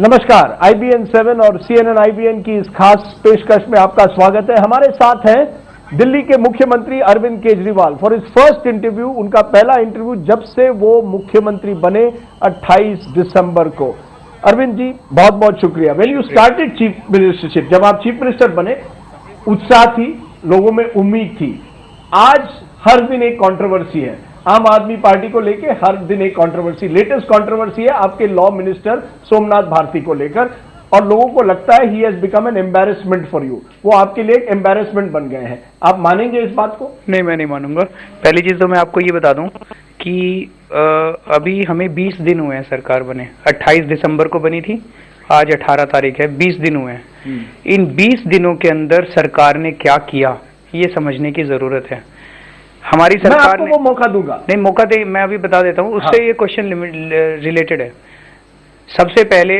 नमस्कार, IBN 7 और CNN IBN की इस खास पेशकश में आपका स्वागत है। हमारे साथ हैं दिल्ली के मुख्यमंत्री Arvind Kejriwal for his first interview, उनका पहला इंटरव्यू जब से वो मुख्यमंत्री बने 28 दिसंबर को। अरविंद जी, बहुत बहुत शुक्रिया। When you started chief ministership, जब आप चीफ मिनिस्टर बने, उत्साह थी, लोगों में उम्मीद थी। आज हर दिन एक कंट्रोवर्सी है, आम आदमी पार्टी को लेके हर दिन एक कंट्रोवर्सी। लेटेस्ट कंट्रोवर्सी है आपके लॉ मिनिस्टर सोमनाथ भारती को लेकर, और लोगों को लगता है he has become an embarrassment for you. वो आपके लिए एक एम्बैरेसमेंट बन गए हैं। आप मानेंगे इस बात को? नहीं, मैं नहीं मानूंगा। पहली चीज तो मैं आपको ये बता दूं कि अभी हमें 20 दिन हुए हैं सरकार बने। 28 दिसंबर को बनी थी, आज 18 तारीख है, 20 दिन हुए हैं। इन 20 दिनों के अंदर सरकार ने क्या किया, ये समझने की जरूरत है। हमारी सरकार ने, वो मौका दूंगा, नहीं मौका दे, मैं अभी बता देता हूँ, उससे हाँ। ये क्वेश्चन रिलेटेड है। सबसे पहले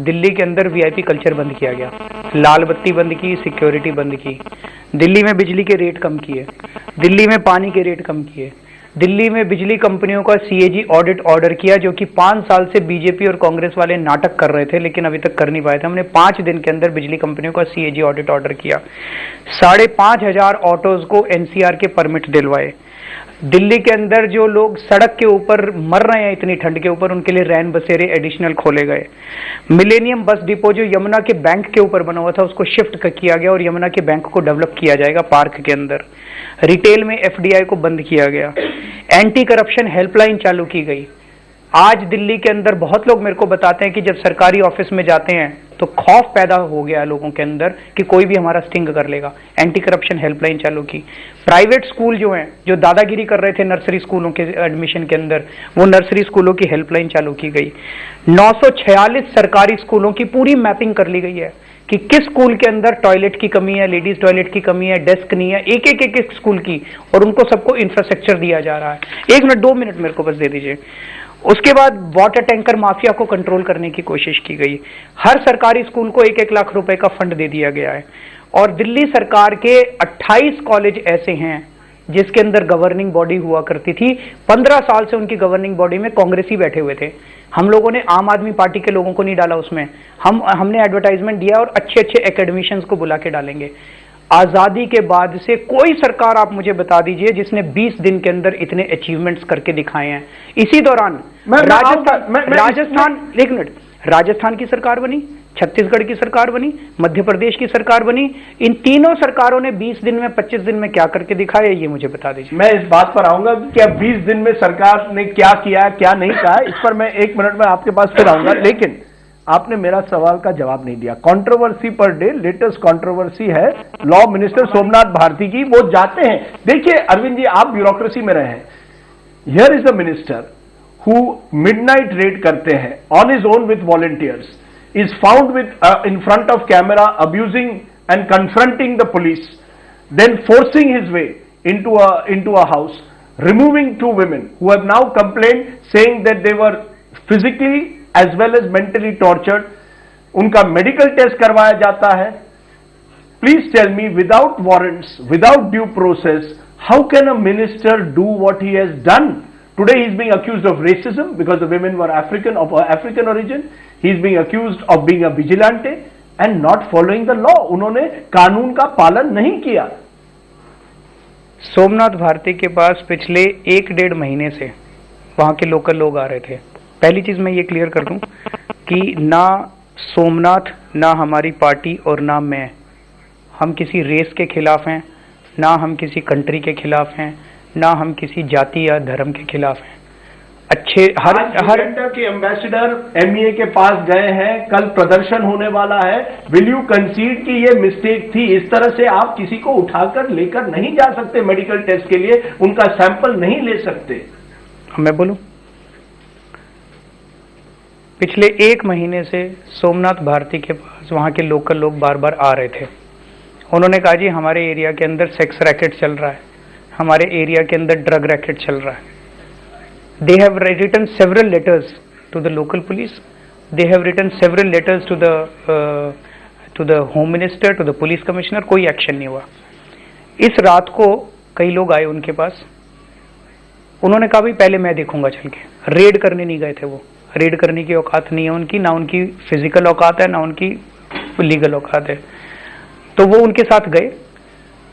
दिल्ली के अंदर VIP कल्चर बंद किया गया, लाल बत्ती बंद की, सिक्योरिटी बंद की। दिल्ली में बिजली के रेट कम किए, दिल्ली में पानी के रेट कम किए, दिल्ली में बिजली कंपनियों का CAG ऑडिट ऑर्डर किया, जो कि 5 साल से बीजेपी और कांग्रेस वाले नाटक कर रहे थे लेकिन अभी तक कर नहीं पाए थे। हमने 5 दिन के अंदर बिजली कंपनियों का CAG ऑडिट ऑर्डर किया। 5,500 ऑटोज को NCR के परमिट दिलवाए। दिल्ली के अंदर जो लोग सड़क के ऊपर मर रहे हैं इतनी ठंड के ऊपर, उनके लिए रैन बसेरे एडिशनल खोले गए। मिलेनियम बस डिपो जो यमुना के बैंक के ऊपर बना हुआ था, उसको शिफ्ट किया गया और यमुना के बैंक को डेवलप किया जाएगा पार्क के अंदर। रिटेल में FDI को बंद किया गया। एंटी करप्शन हेल्पलाइन चालू की गई। आज दिल्ली के अंदर बहुत लोग मेरे को बताते हैं कि जब सरकारी ऑफिस में जाते हैं तो खौफ पैदा हो गया लोगों के अंदर कि कोई भी हमारा स्टिंग कर लेगा। एंटी करप्शन हेल्पलाइन चालू की। प्राइवेट स्कूल जो हैं, जो दादागिरी कर रहे थे नर्सरी स्कूलों के एडमिशन के अंदर, वो नर्सरी स्कूलों की हेल्पलाइन चालू की गई। 946 सरकारी स्कूलों की पूरी मैपिंग कर ली गई है कि किस स्कूल के अंदर टॉयलेट की कमी है, लेडीज टॉयलेट की कमी है, डेस्क नहीं है, एक स्कूल की, और उनको सबको इंफ्रास्ट्रक्चर दिया जा रहा है। 1 मिनट 2 मिनट मेरे को बस दे दीजिए। उसके बाद वाटर टैंकर माफिया को कंट्रोल करने की कोशिश की गई। हर सरकारी स्कूल को 1-1 लाख रुपए का फंड दे दिया गया है। और दिल्ली सरकार के 28 कॉलेज ऐसे हैं जिसके अंदर गवर्निंग बॉडी हुआ करती थी। 15 साल से उनकी गवर्निंग बॉडी में कांग्रेसी बैठे हुए थे। हम लोगों ने आम आदमी पार्टी के लोगों को नहीं डाला उसमें। हमने एडवर्टाइजमेंट दिया और अच्छे अच्छे एकेडमिशियंस को बुला के डालेंगे। आजादी के बाद से कोई सरकार आप मुझे बता दीजिए जिसने 20 दिन के अंदर इतने अचीवमेंट्स करके दिखाए हैं। इसी दौरान राजस्थान, एक मिनट, राजस्थान की सरकार बनी, छत्तीसगढ़ की सरकार बनी, मध्य प्रदेश की सरकार बनी। इन तीनों सरकारों ने 20 दिन में, 25 दिन में क्या करके दिखाया, ये मुझे बता दीजिए। मैं इस बात पर आऊंगा कि क्या 20 दिन में सरकार ने क्या किया, क्या नहीं कहा, इस पर मैं 1 मिनट में आपके पास फिर आऊंगा। लेकिन आपने मेरा सवाल का जवाब नहीं दिया। Controversy per day, latest controversy है लॉ मिनिस्टर सोमनाथ भारती की। वो जाते हैं, देखिए अरविंद जी, आप ब्यूरोक्रेसी में रहे हैं। Here is the minister who midnight red करते हैं on his own with volunteers, is found with in front of camera abusing and confronting the police, then forcing his way into a house, removing 2 women who have now complained saying that they were physically as well as mentally tortured. उनका medical test करवाया जाता है। Please tell me, without warrants, without due process, how can a minister do what he has done? Today he is being accused of racism because the women were of African origin. He is being accused of being a vigilante and not following the law. उन्होंने कानून का पालन नहीं किया। सोमनाथ भारती के पास पिछले 1-1.5 महीने से वहां के लोकल लोग आ रहे थे। पहली चीज मैं ये क्लियर कर दूं कि ना सोमनाथ, ना हमारी पार्टी और ना मैं, हम किसी रेस के खिलाफ हैं, ना हम किसी कंट्री के खिलाफ हैं, ना हम किसी जाति या धर्म के खिलाफ हैं। अच्छे हर के एम्बेसडर MEA के पास गए हैं, कल प्रदर्शन होने वाला है। विल यू कंसीड कि ये मिस्टेक थी? इस तरह से आप किसी को उठाकर लेकर नहीं जा सकते मेडिकल टेस्ट के लिए, उनका सैंपल नहीं ले सकते। मैं बोलूं, पिछले 1 महीने से सोमनाथ भारती के पास वहां के लोकल लोग बार बार आ रहे थे। उन्होंने कहा जी हमारे एरिया के अंदर सेक्स रैकेट चल रहा है, हमारे एरिया के अंदर ड्रग रैकेट चल रहा है। They have written several letters to the local police. They have written several letters to the home minister, to the police commissioner. कोई एक्शन नहीं हुआ। इस रात को कई लोग आए उनके पास, उन्होंने कहा भाई पहले मैं देखूंगा चल के। रेड करने नहीं गए थे वो, रेड करने की औकात नहीं है उनकी, ना उनकी फिजिकल औकात है, ना उनकी लीगल औकात है। तो वो उनके साथ गए,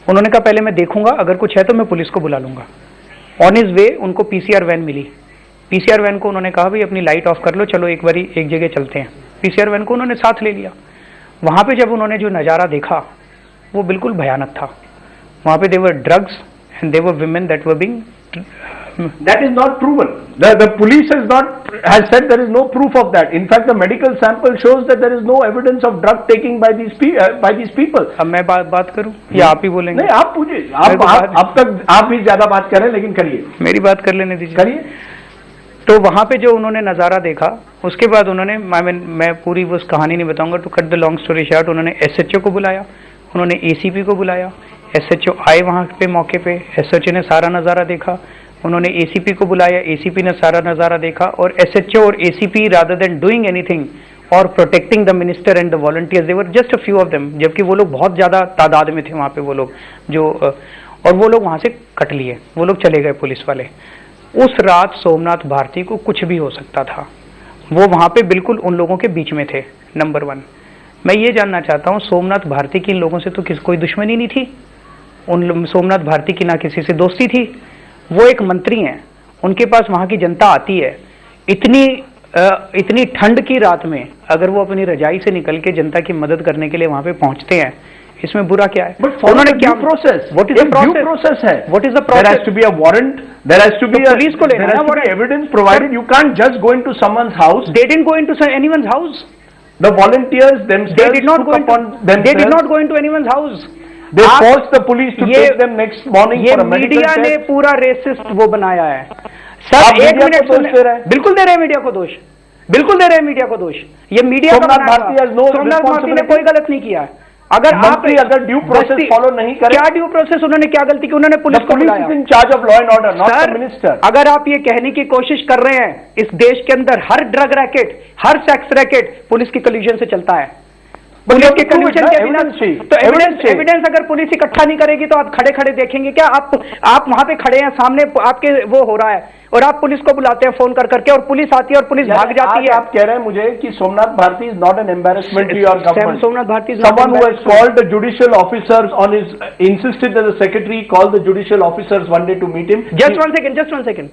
उन्होंने कहा पहले मैं देखूंगा, अगर कुछ है तो मैं पुलिस को बुला लूंगा। ऑन हिज वे उनको पीसीआर वैन मिली। पीसीआर वैन को उन्होंने कहा भाई अपनी लाइट ऑफ कर लो, चलो एक बारी एक जगह चलते हैं। पीसीआर वैन को उन्होंने साथ ले लिया। वहां पे जब उन्होंने जो नज़ारा देखा वो बिल्कुल भयानक था। वहां पे there were drugs and there were women that were being That is not proven. The police has said there is no proof of that. In fact, the medical sample shows that there is no evidence of drug taking by these people. अब मैं बात करूं या आप ही बोलेंगे? नहीं, आप पूछिए। आप तक आप भी ज्यादा बात कर रहे हैं, लेकिन करिए, मेरी बात कर लेने दीजिए, करिए। तो वहां पे जो उन्होंने नज़ारा देखा, उसके बाद उन्होंने, मैं पूरी वो कहानी नहीं बताऊंगा, to cut the long story short, उन्होंने एसएचओ को बुलाया, उन्होंने एसीपी को बुलाया। एसएचओ आए वहां पे मौके पे, एसएचओ ने सारा नज़ारा देखा, उन्होंने एसीपी को बुलाया, एसीपी ने सारा नज़ारा देखा, और एसएचओ और ACP rather than doing anything और protecting the minister and the volunteers, they were just a few of them, जबकि वो लोग बहुत ज़्यादा तादाद में थे वहाँ पे वो लोग जो, और वो लोग वहाँ से कट लिए, वो लोग चले गए पुलिस वाले। उस रात सोमनाथ भारती को कुछ भी हो सकता था, वो वहाँ पे बिल्कुल उन लोगों के बीच में थे। नंबर 1, मैं ये जानना चाहता हूँ, सोमनाथ भारती की इन लोगों से तो कोई दुश्मनी नहीं थी, सोमनाथ भारती की ना किसी से दोस्ती थी। वो एक मंत्री हैं, उनके पास वहाँ की जनता आती है, इतनी ठंड की रात में अगर वो अपनी रजाई से निकल के जनता की मदद करने के लिए वहाँ पे पहुँचते हैं, इसमें बुरा क्या है? उन्होंने क्या process? What is the process है? What is the process? There has to be a warrant, there has to be police को लेना है, what evidence provided, you can't just go into someone's house. They didn't go into anyone's house, the volunteers themselves, they did not go into anyone's house. They forced the police to take them next morning for a medical test. Media ने पूरा resist वो बनाया है sir. एक minute सुन, बिल्कुल दे रहे हैं media को दोष, बिल्कुल दे रहे हैं मीडिया को दोष। ये मीडिया का सोमनाथ भारती ने कोई गलत नहीं किया है। अगर आप ड्यू प्रोसेस फॉलो नहीं करें, क्या ड्यू प्रोसेस? उन्होंने क्या गलती की? उन्होंने पुलिस को बुलाया। इन charge of law and order, not the minister. अगर आप ये कहने की कोशिश कर रहे हैं इस देश के अंदर हर ड्रग रैकेट, हर सेक्स रैकेट पुलिस की कलीजन से चलता है, पुलिस के कमीशन के बिना, तो एविडेंस अगर पुलिस इकट्ठा नहीं करेगी तो आप खड़े खड़े देखेंगे क्या? आप वहां पे खड़े हैं, सामने आपके वो हो रहा है, और आप पुलिस को बुलाते हैं फोन कर करके, और पुलिस आती है और पुलिस भाग जाती है। आप कह रहे हैं मुझे कि Somnath Bharati is not an embarrassment to your government. Somnath Bharati is someone who has called the judicial officers on his, insisted that the secretary call the judicial officers one day to meet him. Just one second.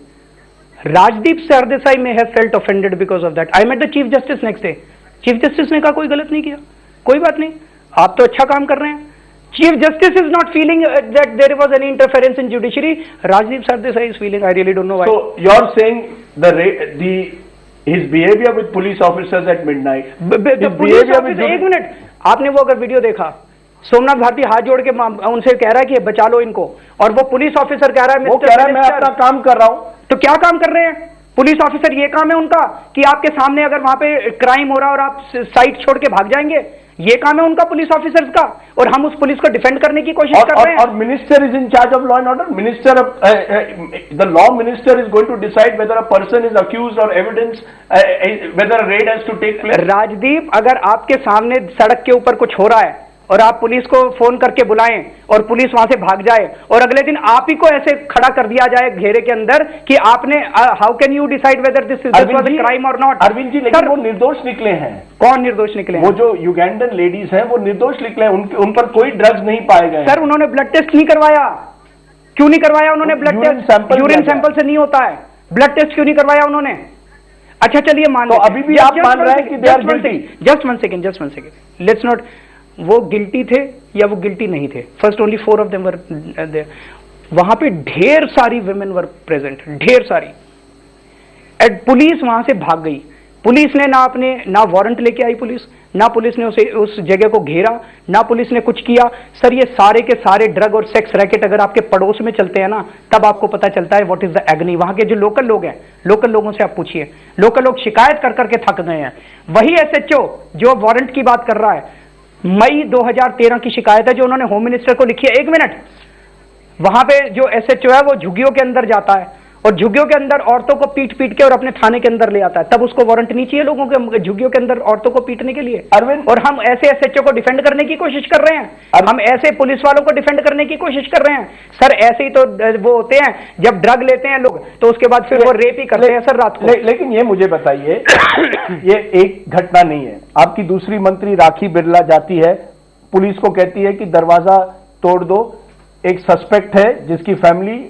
Rajdeep Sardesai may have felt offended because of that. I met the Chief Justice next day. Chief Justice ने कहा कोई गलत नहीं किया, कोई बात नहीं, आप तो अच्छा काम कर रहे हैं। Chief Justice is not feeling that there was any interference in judiciary. Rajdeep Sardesai is feeling, I really don't know why. So you're saying his behavior with police officers at midnight. एक minute, आपने वो अगर video देखा, सोमनाथ भारती हाथ जोड़ के उनसे कह रहा है कि बचा लो इनको, और वो पुलिस ऑफिसर कह रहा है, वो कह रहा है मैं अपना काम कर रहा हूं। तो क्या काम कर रहे हैं पुलिस ऑफिसर? ये काम है उनका कि आपके सामने अगर वहां पे क्राइम हो रहा है और आप साइट छोड़ के भाग जाएंगे? ये काम है उनका पुलिस ऑफिसर्स का, और हम उस पुलिस को डिफेंड करने की कोशिश कर रहे हैं। और minister is in charge of law and order. Minister, the law minister is going to decide whether a person is accused और evidence, whether a raid has to take place. Rajdeep, अगर आपके सामने सड़क के ऊपर कुछ हो रहा है और आप पुलिस को फोन करके बुलाएं और पुलिस वहां से भाग जाए, और अगले दिन आप ही को ऐसे खड़ा कर दिया जाए घेरे के अंदर कि आपने, how can you decide whether this was a crime और नॉट? अरविंद जी, लेकिन वो निर्दोष निकले हैं। कौन निर्दोष निकले हैं? वो जो युगांडन लेडीज हैं वो निर्दोष निकले हैं, उन पर कोई ड्रग्स नहीं पाए गए। सर, उन्होंने ब्लड टेस्ट नहीं करवाया। क्यों नहीं करवाया उन्होंने ब्लड टेस्ट? यूरिन सैंपल से नहीं होता है, ब्लड टेस्ट क्यों नहीं करवाया उन्होंने? अच्छा चलिए मान लो, तो अभी भी आप मान रहे हैं कि they are guilty. Just one second, let's not, वो गिल्टी थे या वो गिल्टी नहीं थे, first only 4 of them were there. वहां पे ढेर सारी विमेन वर प्रेजेंट, ढेर सारी। एंड पुलिस वहां से भाग गई। पुलिस ने ना वारंट लेके आई पुलिस, ना पुलिस ने उस जगह को घेरा, ना पुलिस ने कुछ किया। सर, ये सारे के सारे ड्रग और सेक्स रैकेट अगर आपके पड़ोस में चलते हैं ना, तब आपको पता चलता है व्हाट इज द एग्नी। वहां के जो लोकल लोग हैं, लोकल लोगों से आप पूछिए, लोकल लोग शिकायत कर करके थक गए हैं। वही एसएचओ जो वारंट की बात कर रहा है, मई 2013 की शिकायत है जो उन्होंने होम मिनिस्टर को लिखी है। एक मिनट, वहां पे जो एसएचओ है वो झुग्गियों के अंदर जाता है और झुग्गियों के अंदर औरतों को पीट पीट के और अपने थाने के अंदर ले आता है, तब उसको वारंट नहीं चाहिए लोगों के झुग्गियों के अंदर औरतों को पीटने के लिए? अरविंद, और हम ऐसे एसएचओ को डिफेंड करने की कोशिश कर रहे हैं, हम ऐसे पुलिस वालों को डिफेंड करने की कोशिश कर रहे हैं। सर ऐसे ही तो वो होते हैं, जब ड्रग लेते हैं लोग तो उसके बाद फिर वो रेप ही करते हैं सर रात को। लेकिन ये मुझे बताइए, ये एक घटना नहीं है। आपकी दूसरी मंत्री राखी बिरला जाती है, पुलिस को कहती है कि दरवाजा तोड़ दो, एक सस्पेक्ट है जिसकी फैमिली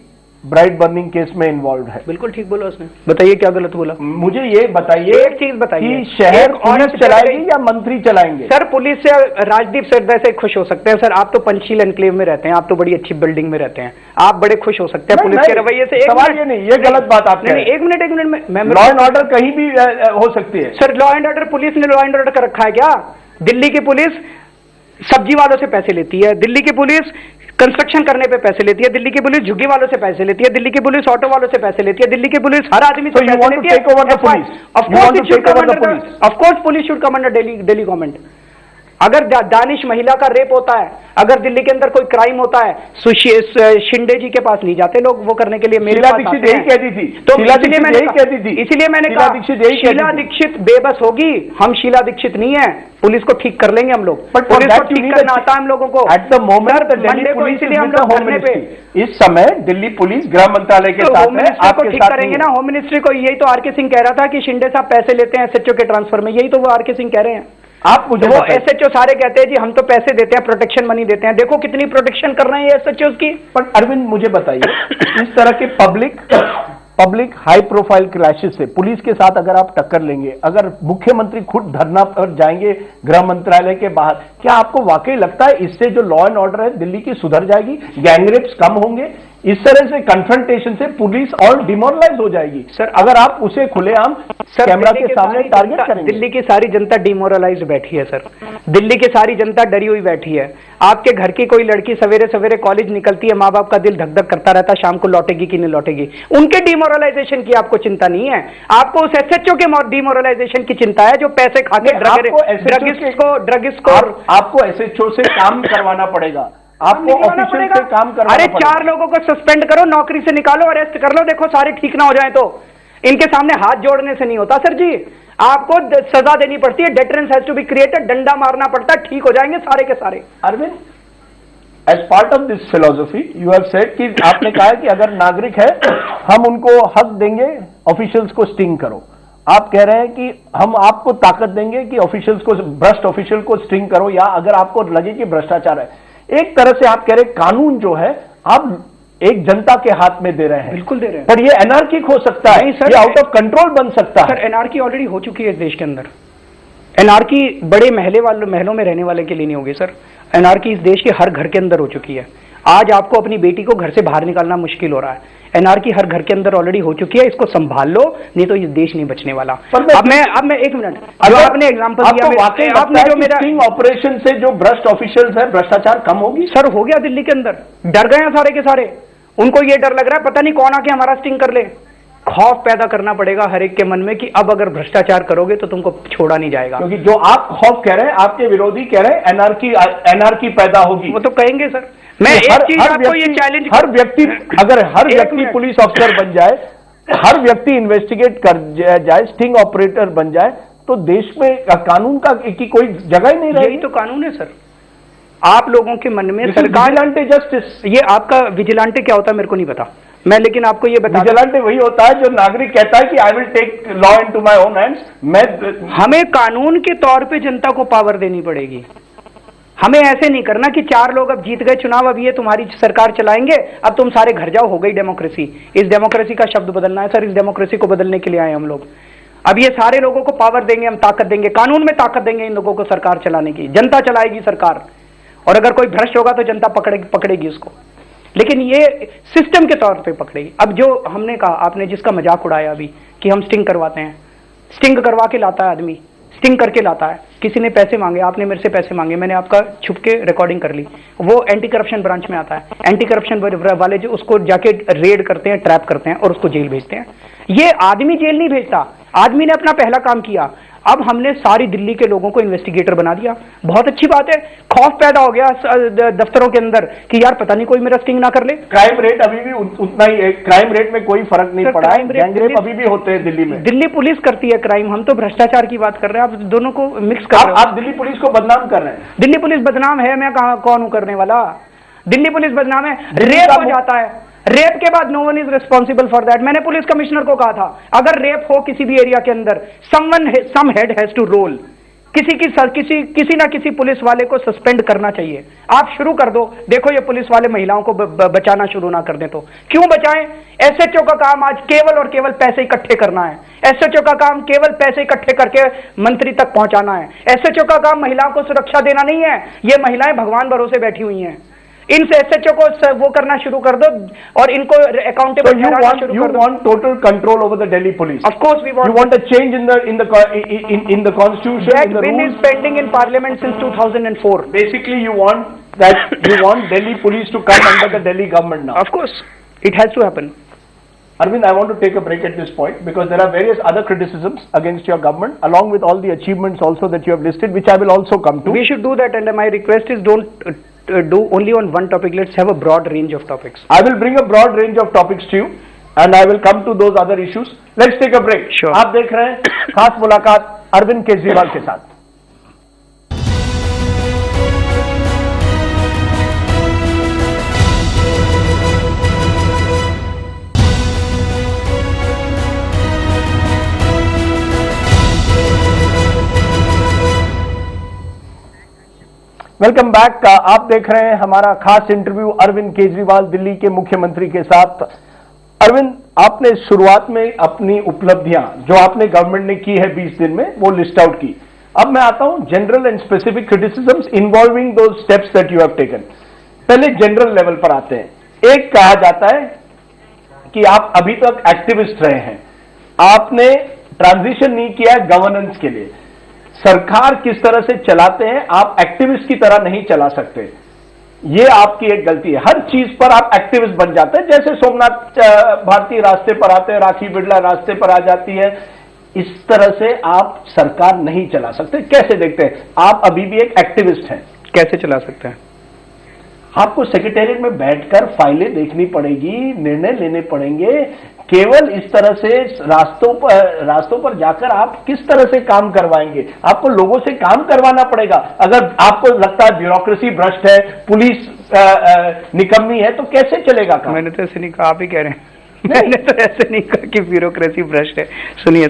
ब्राइड बर्निंग केस में इन्वॉल्व है। बिल्कुल ठीक बोला उसने, बताइए क्या गलत बोला? मुझे ये बताइए, एक चीज बताइए कि शहर पुलिस चलाएगी या मंत्री चलाएंगे? सर पुलिस से राजदीप सर से खुश हो सकते हैं सर, आप तो पंचशील एनक्लेव में रहते हैं, आप तो बड़ी अच्छी बिल्डिंग में रहते हैं, आप बड़े खुश हो सकते हैं पुलिस के रवैये से। सवाल ये नहीं, ये गलत बात आप कह रहे हैं। एक मिनट मैं लॉ एंड ऑर्डर कहीं भी हो सकती है sir. Law and order, police ने लॉ एंड ऑर्डर कर रखा है क्या? दिल्ली की पुलिस सब्जी वालों से पैसे लेती है, दिल्ली की पुलिस कंस्ट्रक्शन करने पे पैसे लेती है, दिल्ली की पुलिस झुग्गी वालों से पैसे लेती है, दिल्ली की पुलिस ऑटो वालों से पैसे लेती है, दिल्ली की पुलिस हर आदमी से पैसे लेती है। Of course police should come under Delhi government. अगर दानिश महिला का रेप होता है, अगर दिल्ली के अंदर कोई क्राइम होता है, शिंदे जी के पास नहीं जाते लोग वो करने के लिए, मेरे पास दीक्षित यही कहती थी, तो इसलिए मैंने कहा शीला दीक्षित बेबस होगी, हम शीला दीक्षित नहीं है, पुलिस को ठीक कर लेंगे हम लोग, बट पुलिस को ठीक करना आता है हम लोगों को। एट द मोमेंट इसलिए हम लोग धरने पे, इस समय दिल्ली पुलिस गृह मंत्रालय के साथ होम मिनिस्ट्री को ठीक करेंगे ना, होम मिनिस्ट्री को। यही तो आरके सिंह कह रहा था कि शिंदे साहब पैसे लेते हैं एसएचओ के ट्रांसफर में, यही तो वो आरके सिंह कह रहे हैं। आप मुझे वो एसएचओ सारे कहते हैं जी हम तो पैसे देते हैं, प्रोटेक्शन मनी देते हैं, देखो कितनी प्रोटेक्शन कर रहे हैं ये एसएचओ की। पर अरविंद मुझे बताइए, इस तरह के पब्लिक हाई प्रोफाइल क्लैशेस से पुलिस के साथ अगर आप टक्कर लेंगे, अगर मुख्यमंत्री खुद धरना पर जाएंगे गृह मंत्रालय के बाहर, क्या आपको वाकई लगता है इससे जो लॉ एंड ऑर्डर है दिल्ली की सुधर जाएगी, गैंगरेप्स कम होंगे? इस तरह से कन्फ्रंटेशन से पुलिस और डिमोरलाइज हो जाएगी सर, अगर आप उसे खुलेआम कैमरा के सामने टारगेट करेंगे। दिल्ली की सारी जनता डिमोरलाइज बैठी है सर, दिल्ली की सारी जनता डरी हुई बैठी है। आपके घर की कोई लड़की सवेरे सवेरे कॉलेज निकलती है, माँ बाप का दिल धक धक करता रहता है, शाम को लौटेगी कि नहीं लौटेगी। उनके डिमोरलाइजेशन की आपको चिंता नहीं है, आपको उस एसएचओ के डिमोरलाइजेशन की चिंता है जो पैसे खाके ड्रगिस्ट को आपको एसएचओ से काम करवाना पड़ेगा, आपको ऑफिशियल से काम करवाना अरे पड़ेगा। 4 लोगों को सस्पेंड करो, नौकरी से निकालो, अरेस्ट कर लो, देखो सारे ठीक ना हो जाए तो। इनके सामने हाथ जोड़ने से नहीं होता सर जी, आपको सजा देनी पड़ती है, deterrence has to be created, डंडा मारना पड़ता है, ठीक हो जाएंगे सारे के सारे। Arvind, as part of this philosophy you have said कि आपने कहा है कि अगर नागरिक है हम उनको हक देंगे, ऑफिशियल्स को स्टिंग करो। आप कह रहे हैं कि हम आपको ताकत देंगे कि ऑफिशियल्स को, भ्रष्ट ऑफिशियल को स्टिंग करो, या अगर आपको लगे कि भ्रष्टाचार है। एक तरह से आप कह रहे कानून जो है आप एक जनता के हाथ में दे रहे हैं। बिल्कुल दे रहे हैं, पर ये एनार्किक हो सकता है, ये आउट ऑफ कंट्रोल बन सकता है। सर एनार्की ऑलरेडी हो चुकी है इस देश के अंदर। एनार्की बड़े महलों में रहने वाले के लिए नहीं होगी सर, एनार्की इस देश के हर घर के अंदर हो चुकी है। आज आपको अपनी बेटी को घर से बाहर निकालना मुश्किल हो रहा है, एनार्की हर घर के अंदर ऑलरेडी हो चुकी है, इसको संभाल लो, नहीं तो ये देश नहीं बचने वाला। अब मैं एक मिनट, आपने एग्जांपल दिया, आपने जो मेरा स्टिंग ऑपरेशन से जो भ्रष्ट ऑफिशियल्स है भ्रष्टाचार कम होगी? सर हो गया, दिल्ली के अंदर डर गए हैं सारे के सारे, उनको ये डर लग रहा है पता नहीं कौन आके हमारा स्टिंग कर ले। खौफ पैदा करना पड़ेगा हर एक के मन में कि अब अगर भ्रष्टाचार करोगे तो तुमको छोड़ा नहीं जाएगा। क्योंकि जो आप खौफ कह रहे हैं, आपके विरोधी कह रहे हैं एनार्की पैदा होगी। वो तो कहेंगे सर। मैं एक चीज आपको ये चैलेंज, हर व्यक्ति अगर हर व्यक्ति पुलिस अफसर बन जाए, हर व्यक्ति इन्वेस्टिगेट कर जाए, स्टिंग ऑपरेटर बन जाए, तो देश में कानून का की कोई जगह ही नहीं रहेगी। यही तो कानून है सर। आप लोगों के मन में सरकार विजिलेंटे जस्टिस, ये आपका विजिलेंटे क्या होता है मेरे को नहीं पता, मैं लेकिन आपको ये बता, विजिलेंटे वही होता है जो नागरिक कहता है कि I will take law into my own hands. हमें कानून के तौर पे जनता को पावर देनी पड़ेगी। हमें ऐसे नहीं करना कि 4 लोग अब जीत गए चुनाव, अब ये तुम्हारी सरकार चलाएंगे, अब तुम सारे घर जाओ, हो गई डेमोक्रेसी। इस डेमोक्रेसी का शब्द बदलना है सर, इस डेमोक्रेसी को बदलने के लिए आए हम लोग। अब ये सारे लोगों को पावर देंगे, हम ताकत देंगे, कानून में ताकत देंगे इन लोगों को सरकार चलाने की, जनता चलाएगी सरकार, और अगर कोई भ्रष्ट होगा तो जनता पकड़ेगी उसको, लेकिन ये सिस्टम के तौर पे पकड़ेगी। अब जो हमने कहा, आपने जिसका मजाक उड़ाया अभी कि हम स्टिंग करवाते हैं, स्टिंग करवा के लाता है आदमी, स्टिंग करके लाता है। किसी ने पैसे मांगे, आपने मेरे से पैसे मांगे, मैंने आपका छुप के रिकॉर्डिंग कर ली, वो एंटी करप्शन ब्रांच में आता है, एंटी करप्शन वाले जो उसको जाके रेड करते हैं, ट्रैप करते हैं और उसको जेल भेजते हैं। ये आदमी जेल नहीं भेजता, आदमी ने अपना पहला काम किया, अब हमने सारी दिल्ली के लोगों को इन्वेस्टिगेटर बना दिया, बहुत अच्छी बात है। खौफ पैदा हो गया दफ्तरों के अंदर कि यार पता नहीं कोई मेरा स्टिंग ना कर ले। क्राइम रेट अभी भी उतना ही है, क्राइम रेट में कोई फर्क नहीं पड़ा है, गैंगरेप अभी भी होते हैं दिल्ली में। दिल्ली पुलिस करती है क्राइम, हम तो भ्रष्टाचार की बात कर रहे हैं, आप दोनों को मिक्स कर रहे हो। आप दिल्ली पुलिस को बदनाम कर रहे हैं। दिल्ली पुलिस बदनाम है, मैं कौन हूं करने वाला? दिल्ली पुलिस बदनाम है। रेप हो जाता है, रेप के बाद no one is responsible for that. मैंने पुलिस कमिश्नर को कहा था अगर रेप हो किसी भी एरिया के अंदर, सम हेड हैज टू रोल, किसी ना किसी पुलिस वाले को सस्पेंड करना चाहिए। आप शुरू कर दो, देखो ये पुलिस वाले महिलाओं को बचाना शुरू ना कर दें तो क्यों बचाएं? एसएचओ का काम आज केवल और केवल पैसे इकट्ठे करना है। एसएचओ का काम केवल पैसे इकट्ठे करके मंत्री तक पहुंचाना है। एसएचओ का काम महिलाओं को सुरक्षा देना नहीं है। ये महिलाएं भगवान भरोसे बैठी हुई हैं। इनसे एसएचओ को वो करना शुरू कर दो और इनको अकाउंटेबल ठहराना शुरू कर दो। You want total control over the Delhi police. Of course we want. You want a change in the constitution. That bill is pending in parliament since 2004. Basically, you want Delhi police to come under the Delhi government now. Of course, it has to happen. Arvind, I want to take a break at this point because there are various other criticisms against your government, along with all the achievements also that you have listed, which I will also come to. We should do that, and my request is don't do only on one topic. Let's have a broad range of topics. I will bring a broad range of topics to you, and I will come to those other issues. Let's take a break. Sure. आप देख रहे हैं खास मुलाकात अरविंद केजरीवाल के साथ। Welcome back. आप देख रहे हैं हमारा खास इंटरव्यू अरविंद केजरीवाल दिल्ली के मुख्यमंत्री के साथ। अरविंद, आपने शुरुआत में अपनी उपलब्धियां जो आपने गवर्नमेंट ने की है 20 दिन में वो लिस्ट आउट की। अब मैं आता हूं general and specific criticisms involving those steps that you have taken. पहले जनरल लेवल पर आते हैं। एक कहा जाता है कि आप अभी तक एक्टिविस्ट रहे हैं, आपने ट्रांजिशन नहीं किया है गवर्नेंस के लिए। सरकार किस तरह से चलाते हैं आप एक्टिविस्ट की तरह नहीं चला सकते, ये आपकी एक गलती है। हर चीज पर आप एक्टिविस्ट बन जाते हैं, जैसे सोमनाथ भारती रास्ते पर आते हैं, राखी बिड़ला रास्ते पर आ जाती है। इस तरह से आप सरकार नहीं चला सकते। कैसे देखते हैं? आप अभी भी एक एक्टिविस्ट हैं। कैसे चला सकते हैं? आपको सेक्रेटेरिएट में बैठकर फाइलें देखनी पड़ेगी, निर्णय लेने पड़ेंगे। केवल इस तरह से रास्तों पर जाकर आप किस तरह से काम करवाएंगे? आपको लोगों से काम करवाना पड़ेगा। अगर आपको लगता है ब्यूरोक्रेसी भ्रष्ट है, पुलिस निकम्मी है, तो कैसे चलेगा काम? मैंने तो ऐसे नहीं कहा, आप ही कह रहे हैं। मैंने तो ऐसे नहीं कहा कि ब्यूरोक्रेसी भ्रष्ट है। सुनिए,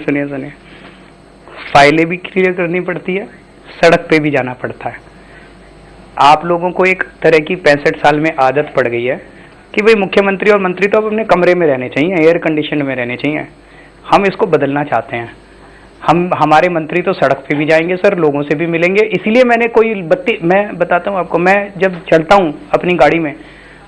फाइलें भी क्लियर करनी पड़ती है, सड़क पे भी जाना पड़ता है। आप लोगों को एक तरह की 65 साल में आदत पड़ गई है कि भाई मुख्यमंत्री और मंत्री तो अब अपने कमरे में रहने चाहिए, एयर कंडीशन में रहने चाहिए। हम इसको बदलना चाहते हैं। हमारे मंत्री तो सड़क पे भी जाएंगे सर, लोगों से भी मिलेंगे। इसीलिए मैंने मैं बताता हूँ आपको, मैं जब चलता हूँ अपनी गाड़ी में,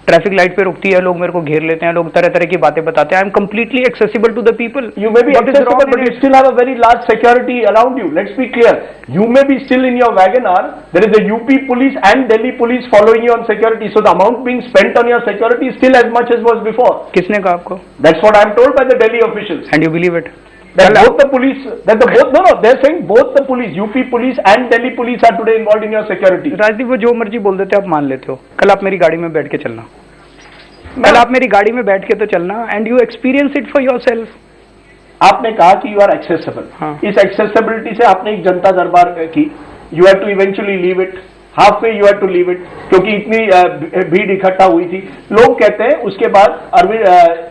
ट्रैफिक लाइट पे रुकती है, लोग मेरे को घेर लेते हैं, लोग तरह तरह की बातें बताते हैं। I am completely accessible to the people. You may be accessible, but you still have a very large security around you. Let's be clear. You may be still in your WagonR. There is a UP police and Delhi police following you on security. So the amount being spent on your security is still as much as was before. किसने कहा आपको? That's what I am told by the Delhi officials. And you believe it? That both the police, they're saying both the police, UP police and Delhi police are today involved in your security. Rajdeep, वो जो मर्जी बोल देते आप मान लेते हो। कल आप मेरी गाड़ी में बैठ के चलना, कल आप मेरी गाड़ी में बैठ के तो चलना, and you experience it for yourself. आपने कहा कि यू आर एक्सेसिबल। हाँ। इस एक्सेसिबिलिटी से आपने एक जनता दरबार की, you have to eventually leave it, half way you have to leave it, क्योंकि इतनी भीड़ इकट्ठा हुई थी। लोग कहते हैं उसके बाद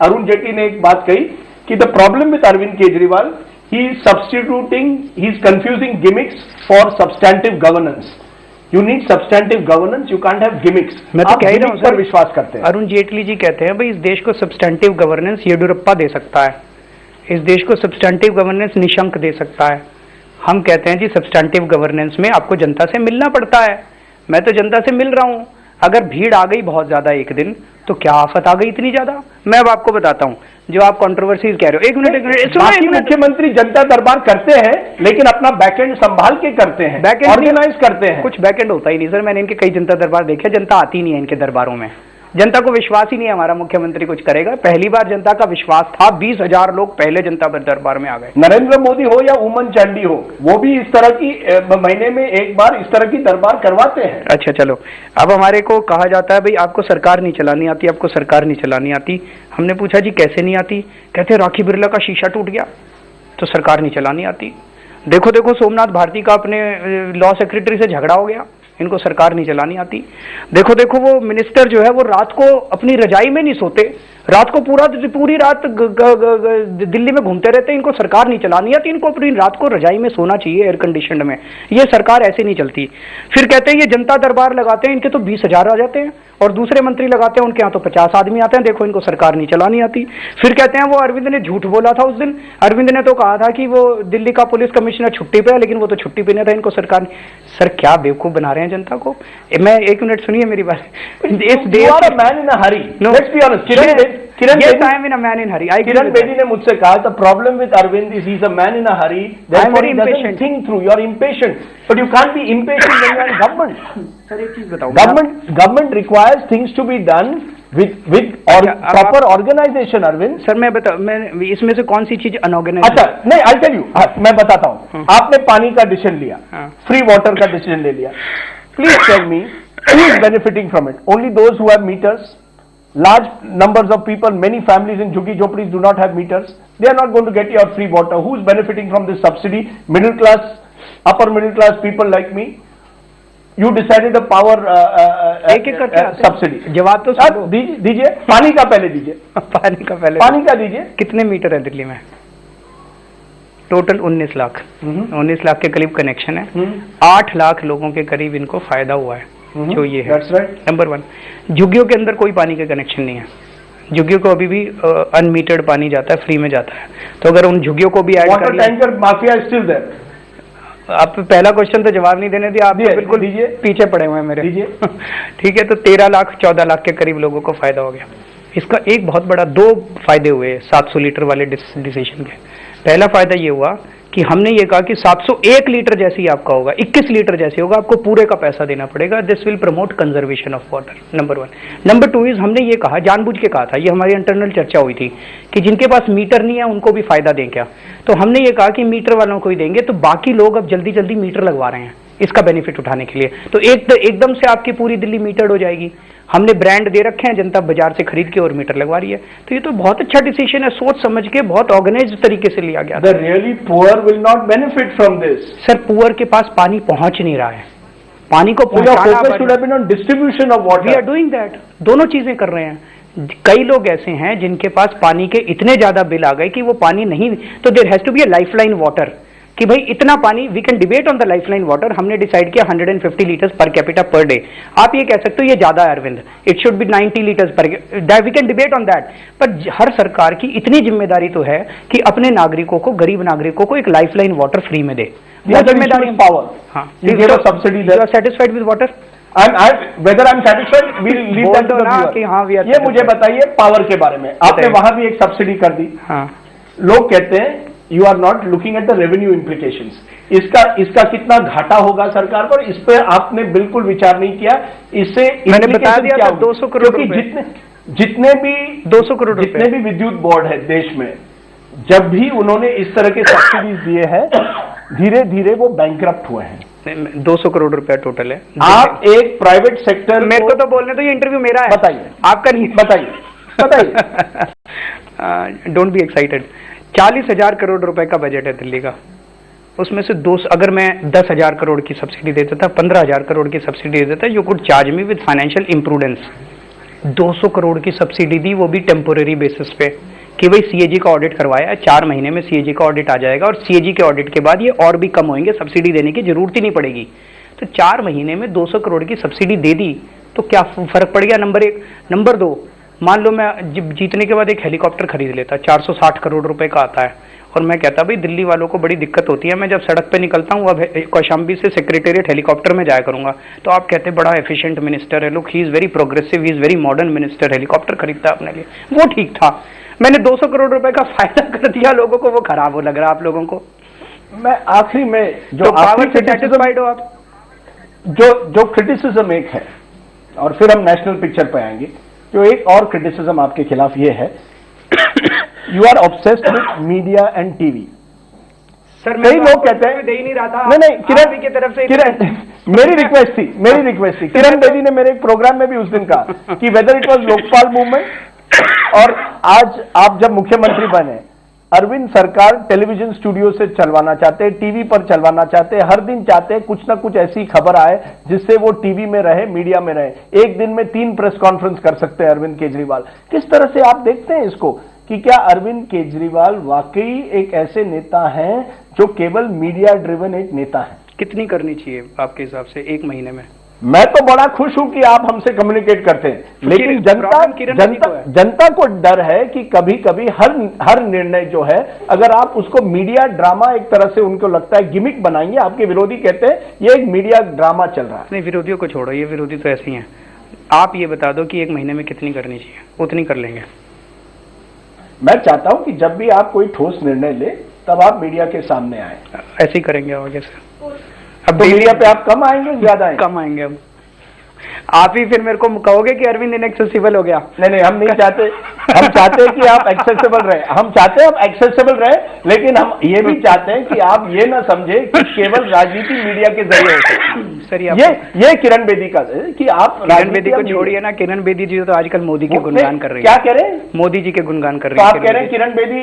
अरुण जेटली ने एक बात कही कि the problem with Arvind Kejriwal, he is substituting, he is confusing gimmicks for substantive governance. You need substantive governance, you can't have gimmicks. मैं तो कह ही रहा हूं पर विश्वास करते हैं। अरुण जेटली जी कहते हैं भाई इस देश को सब्सटैंटिव गवर्नेंस येडियुरप्पा दे सकता है, इस देश को सब्सटैंटिव गवर्नेंस निशंक दे सकता है। हम कहते हैं जी सब्सटैंटिव गवर्नेंस में आपको जनता से मिलना पड़ता है। मैं तो जनता से मिल रहा हूं। अगर भीड़ आ गई बहुत ज्यादा एक दिन, तो क्या आफत आ गई इतनी ज्यादा? मैं अब आपको बताता हूं, जो आप कंट्रोवर्सीज कह रहे हो। एक मिनट, बाकी मुख्यमंत्री जनता दरबार करते हैं, लेकिन अपना बैकएंड संभाल के करते हैं, बैकएंड ऑर्गेनाइज करते हैं। कुछ बैकएंड होता ही नहीं सर। मैंने इनके कई जनता दरबार देखे, जनता आती नहीं है इनके दरबारों में। जनता को विश्वास ही नहीं है हमारा मुख्यमंत्री कुछ करेगा। पहली बार जनता का विश्वास था, 20,000 लोग पहले जनता दरबार में आ गए। नरेंद्र मोदी हो या उमन चांडी हो, वो भी इस तरह की महीने में एक बार इस तरह की दरबार करवाते हैं। अच्छा चलो, अब हमारे को कहा जाता है भाई आपको सरकार नहीं चलानी आती, आपको सरकार नहीं चलानी आती। हमने पूछा जी कैसे नहीं आती, कहते राखी बिरला का शीशा टूट गया तो सरकार नहीं चलानी आती। देखो देखो सोमनाथ भारती का अपने लॉ सेक्रेटरी से झगड़ा हो गया, इनको सरकार नहीं चलानी आती। देखो देखो वो मिनिस्टर जो है वो रात को अपनी रजाई में नहीं सोते, रात को पूरी रात दिल्ली में घूमते रहते, इनको सरकार नहीं चलानी आती, इनको अपनी रात को रजाई में सोना चाहिए एयर कंडीशन में, ये सरकार ऐसे नहीं चलती। फिर कहते हैं ये जनता दरबार लगाते हैं, इनके तो 20,000 आ जाते हैं, और दूसरे मंत्री लगाते हैं उनके यहाँ तो 50 आदमी आते हैं, देखो इनको सरकार नहीं चलानी आती। फिर कहते हैं वो अरविंद ने झूठ बोला था उस दिन, अरविंद ने तो कहा था कि वो दिल्ली का पुलिस कमिश्नर छुट्टी पे है, लेकिन वो तो छुट्टी पे नहीं था, इनको सरकार। सर क्या बेवकूफ बना रहे हैं जनता को। मैं 1 मिनट सुनिए मेरी बात। इस देश man in hurry, let's be honest, Kiran Bedi ने मुझसे कहा था problem with Arvind is he is a man in a hurry, therefore he doesn't think through, you are impatient, but you can't be impatient when you are in government. Sir एक चीज बताओ, government requires things to be done with proper organisation. Arvind sir मैं इसमें से कौन सी चीज unorganised? अच्छा नहीं, आई टेल यू, मैं बताता हूँ। आपने पानी का डिसीजन लिया, फ्री वाटर का डिसीजन ले लिया, please tell me who is benefiting from it? Only those who have meters. Large numbers of people, many families in Jhuggi Jhoppadis do not have meters. They are not going to get your free water. Who is benefiting from this subsidy? Middle class, upper middle class people like me. You decided a power एक करके subsidy. जवाब तो दीजिए, पानी का पहले दीजिए। पानी का दीजिए। कितने मीटर है दिल्ली में? टोटल 19 लाख। 19 लाख के करीब कनेक्शन है। 8 लाख लोगों के करीब इनको फायदा हुआ है। जो ये है नंबर 1। झुग्गियों के अंदर कोई पानी का कनेक्शन नहीं है, झुग्गियों को अभी भी अनमीटर्ड पानी जाता है, फ्री में जाता है। तो अगर उन झुग्गियों को भी ऐड कर लिया, टैंकर माफिया स्टिल देयर। आप पहला क्वेश्चन तो जवाब नहीं देने दिया, आप बिल्कुल दीजिए, पीछे पड़े हुए हैं मेरे। ठीक है, तो 13 लाख 14 लाख के करीब लोगों को फायदा हो गया। इसका एक बहुत बड़ा 2 फायदे हुए 700 लीटर वाले डिसीजन के। पहला फायदा ये हुआ कि हमने ये कहा कि 701 लीटर जैसे ही आपका होगा, 21 लीटर जैसे होगा, आपको पूरे का पैसा देना पड़ेगा। This will promote conservation of water, number 1। Number 2 is हमने ये कहा, जानबूझ के कहा था, ये हमारी इंटरनल चर्चा हुई थी कि जिनके पास मीटर नहीं है उनको भी फायदा दें क्या। तो हमने ये कहा कि मीटर वालों को ही देंगे, तो बाकी लोग अब जल्दी जल्दी मीटर लगवा रहे हैं इसका बेनिफिट उठाने के लिए। तो एकदम से आपकी पूरी दिल्ली मीटर्ड हो जाएगी। हमने ब्रांड दे रखे हैं, जनता बाजार से खरीद के और मीटर लगवा रही है। तो ये तो बहुत अच्छा डिसीजन है, सोच समझ के बहुत ऑर्गेनाइज्ड तरीके से लिया गया। The really poor will not benefit from this. Sir poor के पास पानी पहुंच नहीं रहा है, पानी को पहुंचाना should have been on distribution of water. We are doing that, दोनों चीजें कर रहे हैं। कई लोग ऐसे हैं जिनके पास पानी के इतने ज्यादा बिल आ गए कि वो पानी नहीं, तो there has to be a lifeline water कि भाई इतना पानी, we can debate on the lifeline water. हमने डिसाइड किया 150 litres per capita per day. आप ये कह सकते हो ये ज्यादा है Arvind, it should be 90 litres पर, we can debate on that. पर हर सरकार की इतनी जिम्मेदारी तो है कि अपने नागरिकों को, गरीब नागरिकों को एक लाइफलाइन वाटर फ्री में दे। वो जिम्मेदारी पावर। हाँ, subsidy they. Satisfied with water? Whether I'm satisfied, we'll leave that to the viewer. हाँ, ये मुझे बताइए पावर के बारे में, आपने वहां भी एक सब्सिडी कर दी। हाँ, लोग कहते हैं you are not looking at the revenue implications, इसका कितना घाटा होगा सरकार पर, इस पर आपने बिल्कुल विचार नहीं किया। इससे मैंने बता दिया था 200 करोड़ रुपए, जितने भी 200 करोड़ जितने भी विद्युत बोर्ड है देश में, जब भी उन्होंने इस तरह के सब्सिडीज दिए हैं, धीरे धीरे वो बैंकरप्ट हुए हैं। 200 करोड़ रुपया टोटल है। आप एक प्राइवेट सेक्टर, मेरे को तो बोलने तो ये इंटरव्यू मेरा है, बताइए, आपका नहीं। बताइए डोंट बी एक्साइटेड। 40,000 करोड़ रुपए का बजट है दिल्ली का, उसमें से अगर मैं 10,000 करोड़ की सब्सिडी देता था, 15,000 करोड़ की सब्सिडी दे देता, you could charge me with financial imprudence. 200 crore की सब्सिडी दी, वो भी टेम्पोररी बेसिस पे कि भाई सीएजी का ऑडिट करवाया है, 4 महीने में सीएजी का ऑडिट आ जाएगा और सीएजी के ऑडिट के बाद ये और भी कम होंगे, सब्सिडी देने की जरूरत ही नहीं पड़ेगी। तो 4 महीने में 200 करोड़ की सब्सिडी दे दी तो क्या फर्क पड़ गया, नंबर 1। नंबर 2, मान लो मैं जीतने के बाद एक हेलीकॉप्टर खरीद लेता, 460 करोड़ रुपए का आता है, और मैं कहता भाई दिल्ली वालों को बड़ी दिक्कत होती है, मैं जब सड़क पे निकलता हूँ अब कौशाम्बी से सेक्रेटेरिएट हेलीकॉप्टर में जाया करूंगा, तो आप कहते बड़ा एफिशिएंट मिनिस्टर है, look he is very progressive, he is very modern minister, helicopter खरीदता है अपने लिए। वो ठीक था, मैंने 200 करोड़ रुपए का फायदा कर दिया लोगों को, वो खराब हो लग रहा है आप लोगों को। मैं आखिरी में जो पावर से सैटिस्फाइड हो आप? जो क्रिटिसिज्म एक है, और फिर हम नेशनल पिक्चर पे आएंगे, जो एक और क्रिटिसिज्म आपके खिलाफ ये है, you are obsessed with media and TV. Sir कई लोग कहते हैं, दे ही नहीं रहा था। नहीं किरण की तरफ से किरण मेरी रिक्वेस्ट थी किरण बेदी ने मेरे एक प्रोग्राम में भी उस दिन कहा कि whether it was Lokpal movement और आज आप जब मुख्यमंत्री बने, अरविंद सरकार टेलीविजन स्टूडियो से चलवाना चाहते हैं, टीवी पर चलवाना चाहते हैं, हर दिन चाहते हैं कुछ ना कुछ ऐसी खबर आए जिससे वो टीवी में रहे, मीडिया में रहे। एक दिन में 3 प्रेस कॉन्फ्रेंस कर सकते हैं अरविंद केजरीवाल। किस तरह से आप देखते हैं इसको कि क्या अरविंद केजरीवाल वाकई एक ऐसे नेता हैं जो केवल मीडिया ड्रिवन एक नेता है? कितनी करनी चाहिए आपके हिसाब से 1 महीने में? मैं तो बड़ा खुश हूं कि आप हमसे कम्युनिकेट करते हैं, लेकिन जनता को डर है कि कभी कभी हर निर्णय जो है, अगर आप उसको मीडिया ड्रामा एक तरह से उनको लगता है गिमिक बनाएंगे। आपके विरोधी कहते हैं ये एक मीडिया ड्रामा चल रहा है। नहीं, विरोधियों को छोड़ो, ये विरोधी तो ऐसे ही हैं। आप ये बता दो कि 1 महीने में कितनी करनी चाहिए, उतनी कर लेंगे। मैं चाहता हूं कि जब भी आप कोई ठोस निर्णय ले तब आप मीडिया के सामने आए। ऐसे ही करेंगे आगे से। अब तो मीडिया पे आप कम आएंगे, ज्यादा आएंगे? कम आएंगे। अब आप ही फिर मेरे को कहोगे कि अरविंद इनएक्सेसिबल हो गया। नहीं, हम नहीं चाहते। हम चाहते हैं कि आप एक्सेसिबल रहे, हम चाहते हैं आप एक्सेसिबल रहे, लेकिन हम ये भी चाहते हैं कि आप ये ना समझे कि केवल राजनीति मीडिया के जरिए हो सकती है। सर ये किरण बेदी का है कि आप किरण बेदी को छोड़िए ना। किरण बेदी जी तो आजकल मोदी के गुणगान कर रही है। क्या कह रहे हैं? मोदी जी के गुणगान कर रही है। है। तो आप कह रहे हैं किरण बेदी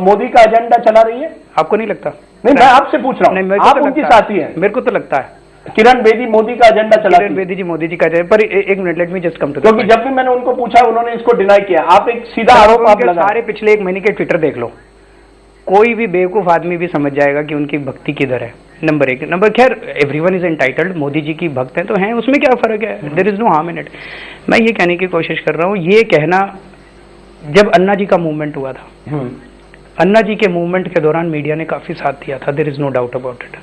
मोदी का एजेंडा चला रही है? आपको नहीं लगता? नहीं, मैं आपसे पूछ रहा हूँ, आप उनकी साथी हैं। मेरे को तो लगता है किरण बेदी मोदी का एजेंडा चला। किरण बेदी जी मोदी जी का एजेंडा। पर एक minute, let me just come to. क्योंकि जब भी मैंने उनको पूछा उन्होंने इसको डिनाई किया। आप एक सीधा आरोप आप लगा। सारे पिछले 1 महीने के ट्विटर देख लो, कोई भी बेवकूफ आदमी भी समझ जाएगा कि उनकी भक्ति किधर है। नंबर 1। नंबर, खैर everyone is entitled, Modi ji की भक्त हैं तो हैं, उसमें क्या फर्क है? There is no harm in it. मैं ये कहने की कोशिश कर रहा हूँ, ये कहना जब अन्ना जी का मूवमेंट हुआ था, अन्ना जी के मूवमेंट के दौरान मीडिया ने काफी साथ दिया था, there is no doubt about it.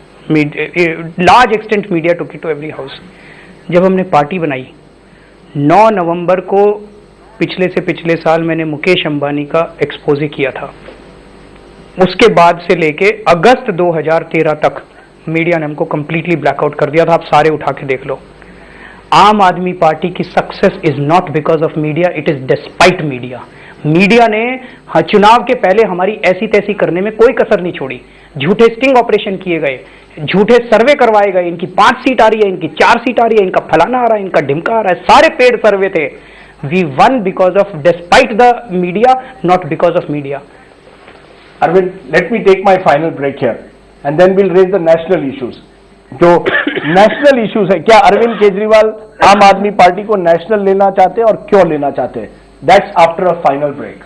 Large extent media took it to every house. जब हमने पार्टी बनाई 9 नवंबर को पिछले से पिछले साल मैंने मुकेश अंबानी का एक्सपोजे किया था। उसके बाद से लेके अगस्त 2013 तक मीडिया ने हमको कंप्लीटली ब्लैकआउट कर दिया था। आप सारे उठा के देख लो। आम आदमी पार्टी की success is not because of media, it is despite media. Media ने चुनाव के पहले हमारी ऐसी तैसी करने में कोई कसर नहीं छोड़ी। झूठे स्टिंग ऑपरेशन किए गए, झूठे सर्वे करवाए गए, इनकी 5 सीट आ रही है, इनकी 4 सीट आ रही है, इनका फलाना आ रहा है, इनका ढिमका आ रहा है, सारे पेड सर्वे थे। We won because of despite the media, not because of media. Arvind, let me take my final break here and then we'll raise the national issues. जो नेशनल इश्यूज है, क्या अरविंद केजरीवाल आम आदमी पार्टी को national लेना चाहते हैं और क्यों लेना चाहते हैं? That's after a final break.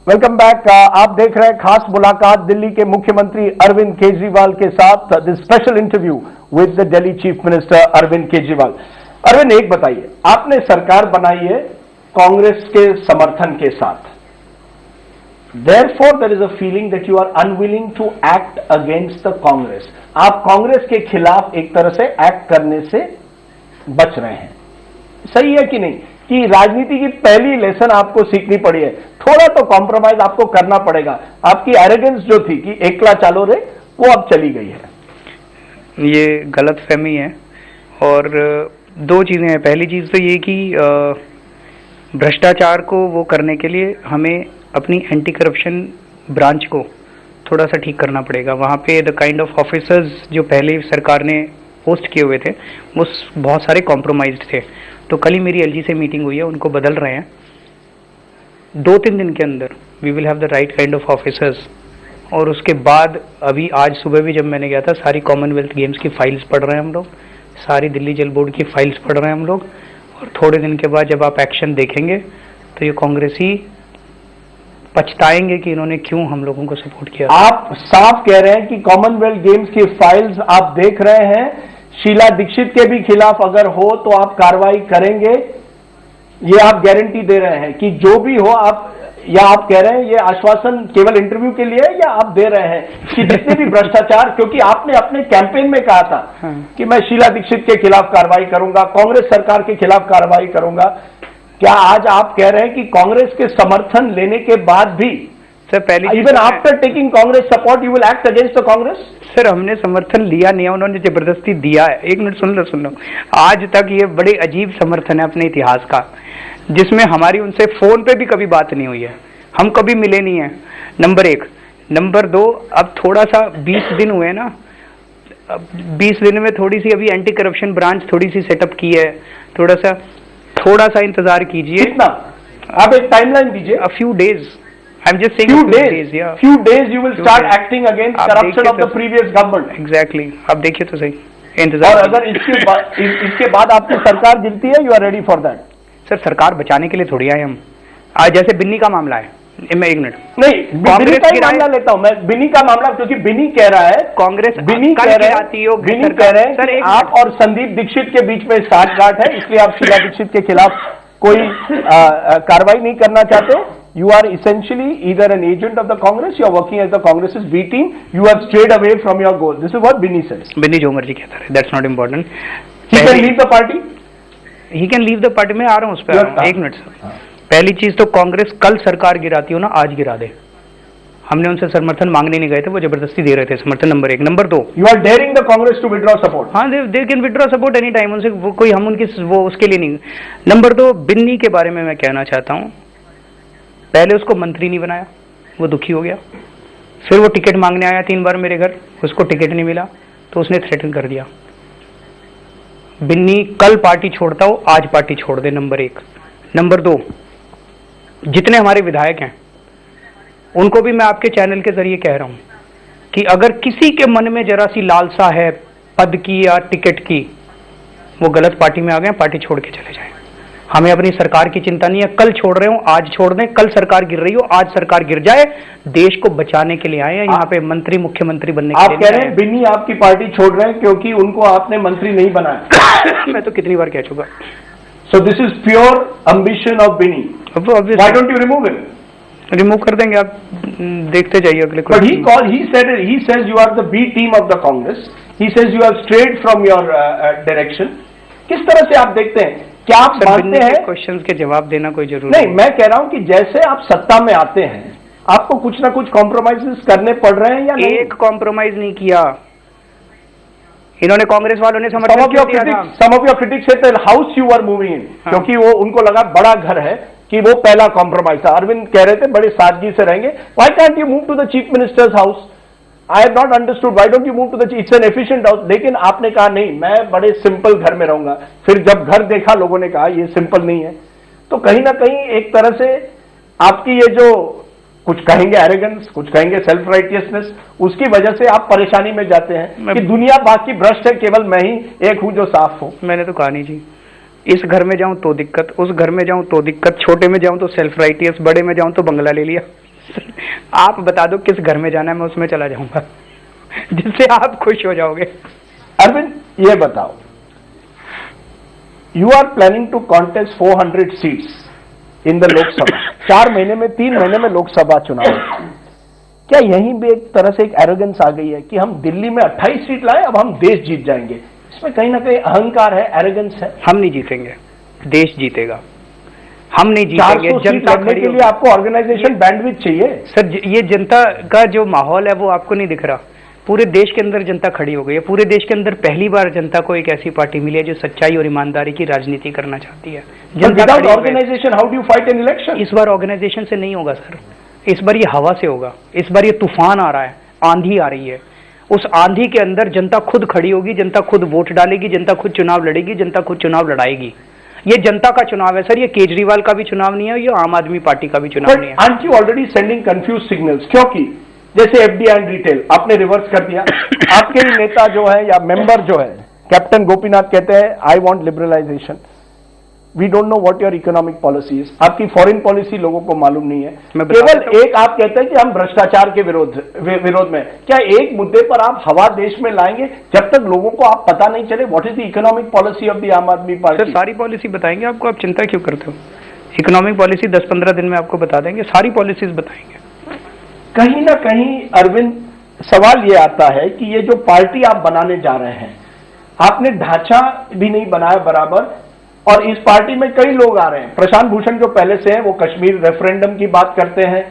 Welcome back. आप देख रहे हैं खास मुलाकात दिल्ली के मुख्यमंत्री अरविंद केजरीवाल के साथ, this special interview with the Delhi chief minister Arvind Kejriwal. Arvind, एक बताइए, आपने सरकार बनाई है कांग्रेस के समर्थन के साथ, therefore there is a feeling that you are unwilling to act against the Congress. आप कांग्रेस के खिलाफ एक तरह से एक्ट करने से बच रहे हैं, सही है कि नहीं? कि राजनीति की पहली लेसन आपको सीखनी पड़ी है, थोड़ा तो कॉम्प्रोमाइज आपको करना पड़ेगा। आपकी एरोगेंस जो थी कि एकला चालो रे, वो अब चली गई है। ये गलत फहमी है और 2 चीजें हैं। पहली चीज तो ये कि भ्रष्टाचार को वो करने के लिए हमें अपनी एंटी करप्शन ब्रांच को थोड़ा सा ठीक करना पड़ेगा। वहाँ पे द काइंड ऑफ ऑफिसर्स जो पहले सरकार ने पोस्ट किए हुए थे वो बहुत सारे कॉम्प्रोमाइज्ड थे। तो कल ही मेरी एलजी से मीटिंग हुई है, उनको बदल रहे हैं। 2-3 दिन के अंदर we will have the right kind of officers. और उसके बाद अभी आज सुबह भी जब मैंने गया था, सारी कॉमनवेल्थ गेम्स की फाइल्स पढ़ रहे हैं हम लोग, सारी दिल्ली जल बोर्ड की फाइल्स पढ़ रहे हैं हम लोग। और थोड़े दिन के बाद जब आप एक्शन देखेंगे तो ये कांग्रेसी पछताएंगे कि इन्होंने क्यों हम लोगों को सपोर्ट किया। आप साफ कह रहे हैं कि कॉमनवेल्थ गेम्स की फाइल्स आप देख रहे हैं, शीला दीक्षित के भी खिलाफ अगर हो तो आप कार्रवाई करेंगे, ये आप गारंटी दे रहे हैं कि जो भी हो आप या आप कह रहे हैं ये आश्वासन केवल इंटरव्यू के लिए है या आप दे रहे हैं कि जितने भी भ्रष्टाचार, क्योंकि आपने अपने कैंपेन में कहा था कि मैं शीला दीक्षित के खिलाफ कार्रवाई करूंगा, कांग्रेस सरकार के खिलाफ कार्रवाई करूंगा, क्या आज आप कह रहे हैं कि कांग्रेस के समर्थन लेने के बाद भी सर पहले even after taking Congress support you will act against the Congress? Sir हमने समर्थन लिया नहीं है, उन्होंने जबरदस्ती दिया है। एक मिनट सुन लो। आज तक ये बड़े अजीब समर्थन है अपने इतिहास का, जिसमें हमारी उनसे फोन पे भी कभी बात नहीं हुई है, हम कभी मिले नहीं है, नंबर एक। नंबर दो, अब थोड़ा सा 20 दिन हुए ना, अब 20 दिन में थोड़ी सी अभी एंटी करप्शन ब्रांच थोड़ी सी सेटअप की है, थोड़ा सा इंतजार कीजिए। कितना? आप एक टाइमलाइन दीजिए। A few days, I am just saying few days you will start acting against corruption of the previous government. Exactly, आप देखिए तो सही इंतजार। और अगर इसके बाद आपकी सरकार गिरती है, you are ready for that? Sir सरकार बचाने के लिए थोड़ी आए हम। आज जैसे बिन्नी का मामला है, मैं एक मिनट नहीं, बिन्नी का ही मामला लेता हूं मैं, बिन्नी का मामला, क्योंकि बिन्नी कह रहा है, कांग्रेस बिन्नी कह रहे हैं सर, आप और संदीप दीक्षित के बीच में साठगांठ है, इसलिए आप शीला दीक्षित के खिलाफ कोई कार्रवाई नहीं करना चाहते। You are essentially either an agent of the Congress, you are working as the Congress's B team, you have strayed away from your goal. This is what Binny says. Binni जो मर्जी कहता है, that's not important. He can leave the party? He can leave the party, मैं आ रहा हूँ उस पर, एक मिनट सर। पहली चीज तो कांग्रेस कल सरकार गिराती हो ना, आज गिरा दे। हमने उनसे समर्थन मांगने नहीं गए थे, वो जबरदस्ती दे रहे थे समर्थन, नंबर एक। नंबर दो, you are daring the Congress to withdraw support? हाँ, they can withdraw support any time, उनसे कोई हम उनकी वो उसके लिए नहीं। नंबर दो, बिन्नी के बारे में मैं कहना चाहता हूँ, पहले उसको मंत्री नहीं बनाया, वो दुखी हो गया, फिर वो टिकट मांगने आया 3 बार मेरे घर, उसको टिकट नहीं मिला तो उसने थ्रेटन कर दिया। बिन्नी कल पार्टी छोड़ता हो, आज पार्टी छोड़ दे, नंबर एक। नंबर दो, जितने हमारे विधायक हैं उनको भी मैं आपके चैनल के जरिए कह रहा हूं कि अगर किसी के मन में जरा सी लालसा है पद की या टिकट की, वो गलत पार्टी में आ गए, पार्टी छोड़ के चले जाएं। हमें अपनी सरकार की चिंता नहीं है, कल छोड़ रहे हो आज छोड़ दें, कल सरकार गिर रही हो आज सरकार गिर जाए, देश को बचाने के लिए आए हैं यहाँ पे, मंत्री मुख्यमंत्री बनने के लिए। आप कह रहे हैं बिन्नी आपकी पार्टी छोड़ रहे हैं क्योंकि उनको आपने मंत्री नहीं बनाया? मैं तो कितनी बार कह चुका। So this is pure ambition of Binny, why don't you remove him? Remove कर देंगे, आप देखते जाइए अगले। But he says you are the B team of the Congress. He says you have strayed from your direction. किस तरह से आप देखते हैं? क्या आप मानते हैं? क्वेश्चंस के जवाब देना कोई जरूरी नहीं, मैं कह रहा हूं कि जैसे आप सत्ता में आते हैं, आपको कुछ ना कुछ कॉम्प्रोमाइजेस करने पड़ रहे हैं या नहीं? एक कॉम्प्रोमाइज नहीं किया इन्होंने, कांग्रेस वालों ने समर्थन किया था। Some of your critics said the house you were moving in, क्योंकि वो उनको लगा बड़ा घर है कि वो पहला कॉम्प्रोमाइज था। अरविंद कह रहे थे बड़े सादगी से रहेंगे, why can't you move to the chief minister's house? I have not understood why don't you move to the, it's an efficient house. लेकिन आपने कहा नहीं, मैं बड़े सिंपल घर में रहूंगा। फिर जब घर देखा लोगों ने कहा ये सिंपल नहीं है, तो कहीं ना कहीं एक तरह से आपकी ये जो कुछ कहेंगे एरोगेंस, कुछ कहेंगे सेल्फ राइटियसनेस, उसकी वजह से आप परेशानी में जाते हैं कि दुनिया बाकी भ्रष्ट है, केवल मैं ही एक हूं जो साफ हूं। मैंने तो कहा नहीं जी, इस घर में जाऊं तो दिक्कत, उस घर में जाऊं तो दिक्कत, छोटे में जाऊं तो सेल्फ राइटियस, बड़े में जाऊं तो बंगला ले लिया। आप बता दो किस घर में जाना है, मैं उसमें चला जाऊंगा जिससे आप खुश हो जाओगे। अरविंद ये बताओ, you are planning to contest 400 seats in the Lok Sabha, 4 महीने में 3 महीने में लोकसभा चुनाव। क्या यहीं भी एक तरह से एक एरोगेंस आ गई है कि हम दिल्ली में 28 सीट लाए, अब हम देश जीत जाएंगे? इसमें कहीं ना कहीं अहंकार है, एरोगेंस है। हम नहीं जीतेंगे, देश जीतेगा। हम नहीं जीतेंगे, जनता लड़ने के लिए आपको ऑर्गेनाइजेशन बैंडविड्थ चाहिए। सर ये जनता का जो माहौल है वो आपको नहीं दिख रहा, पूरे देश के अंदर जनता खड़ी हो गई है। पूरे देश के अंदर पहली बार जनता को एक ऐसी पार्टी मिली है जो सच्चाई और ईमानदारी की राजनीति करना चाहती है। Without organisation how do you fight an election? इस बार ऑर्गेनाइजेशन से नहीं होगा सर, इस बार ये हवा से होगा। इस बार ये तूफान आ रहा है, आंधी आ रही है, उस आंधी के अंदर जनता खुद खड़ी होगी, जनता खुद वोट डालेगी, जनता खुद चुनाव लड़ेगी, जनता खुद चुनाव लड़ाएगी। ये जनता का चुनाव है सर, ये केजरीवाल का भी चुनाव नहीं है, ये आम आदमी पार्टी का भी चुनाव नहीं है। Aren't you already sending confuse signals? क्योंकि जैसे एफडीआई एंड रिटेल आपने रिवर्स कर दिया। आपके ही नेता जो है या मेंबर जो है कैप्टन गोपीनाथ कहते हैं I want liberalisation, we don't know what your economic policy is. आपकी फॉरेन पॉलिसी लोगों को मालूम नहीं है। केवल एक आप कहते हैं कि हम भ्रष्टाचार के विरोध में। क्या एक मुद्दे पर आप हवा देश में लाएंगे जब तक लोगों को आप पता नहीं चले what is the economic policy of the आम आदमी पार्टी? सारी पॉलिसी बताएंगे आपको, आप चिंता क्यों करते हो? इकोनॉमिक पॉलिसी 10-15 दिन में आपको बता देंगे, सारी पॉलिसीज बताएंगे। कहीं ना कहीं अरविंद, सवाल ये आता है कि ये जो पार्टी आप बनाने जा रहे हैं, आपने ढांचा भी नहीं बनाया बराबर, और इस पार्टी में कई लोग आ रहे हैं। प्रशांत भूषण जो पहले से हैं वो कश्मीर रेफरेंडम की बात करते हैं।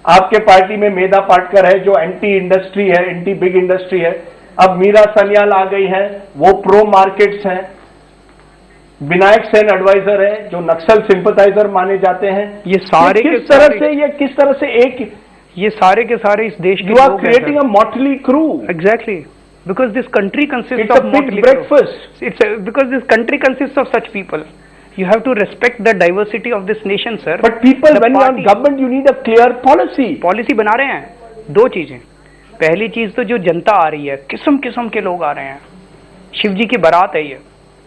आपके पार्टी में मेधा पाटकर है जो एंटी इंडस्ट्री है, एंटी बिग इंडस्ट्री है। अब मीरा सन्याल आ गई है, वो प्रो मार्केट्स हैं। विनायक सेन एडवाइजर है जो नक्सल सिंपथाइजर माने जाते हैं। ये सारे किस तरह से एक ये सारे के सारे इस देश के you are creating a motley crew. Exactly, because this country consists It's of a big motley breakfast. crew. Because this country consists of such people. You have to respect the diversity of this nation, sir. But people, The when you are party- government, you need a clear policy. Policy बना रहे हैं। दो चीजें, पहली चीज तो जो जनता आ रही है, किस्म किस्म के लोग आ रहे हैं। शिव जी की बारात है, ये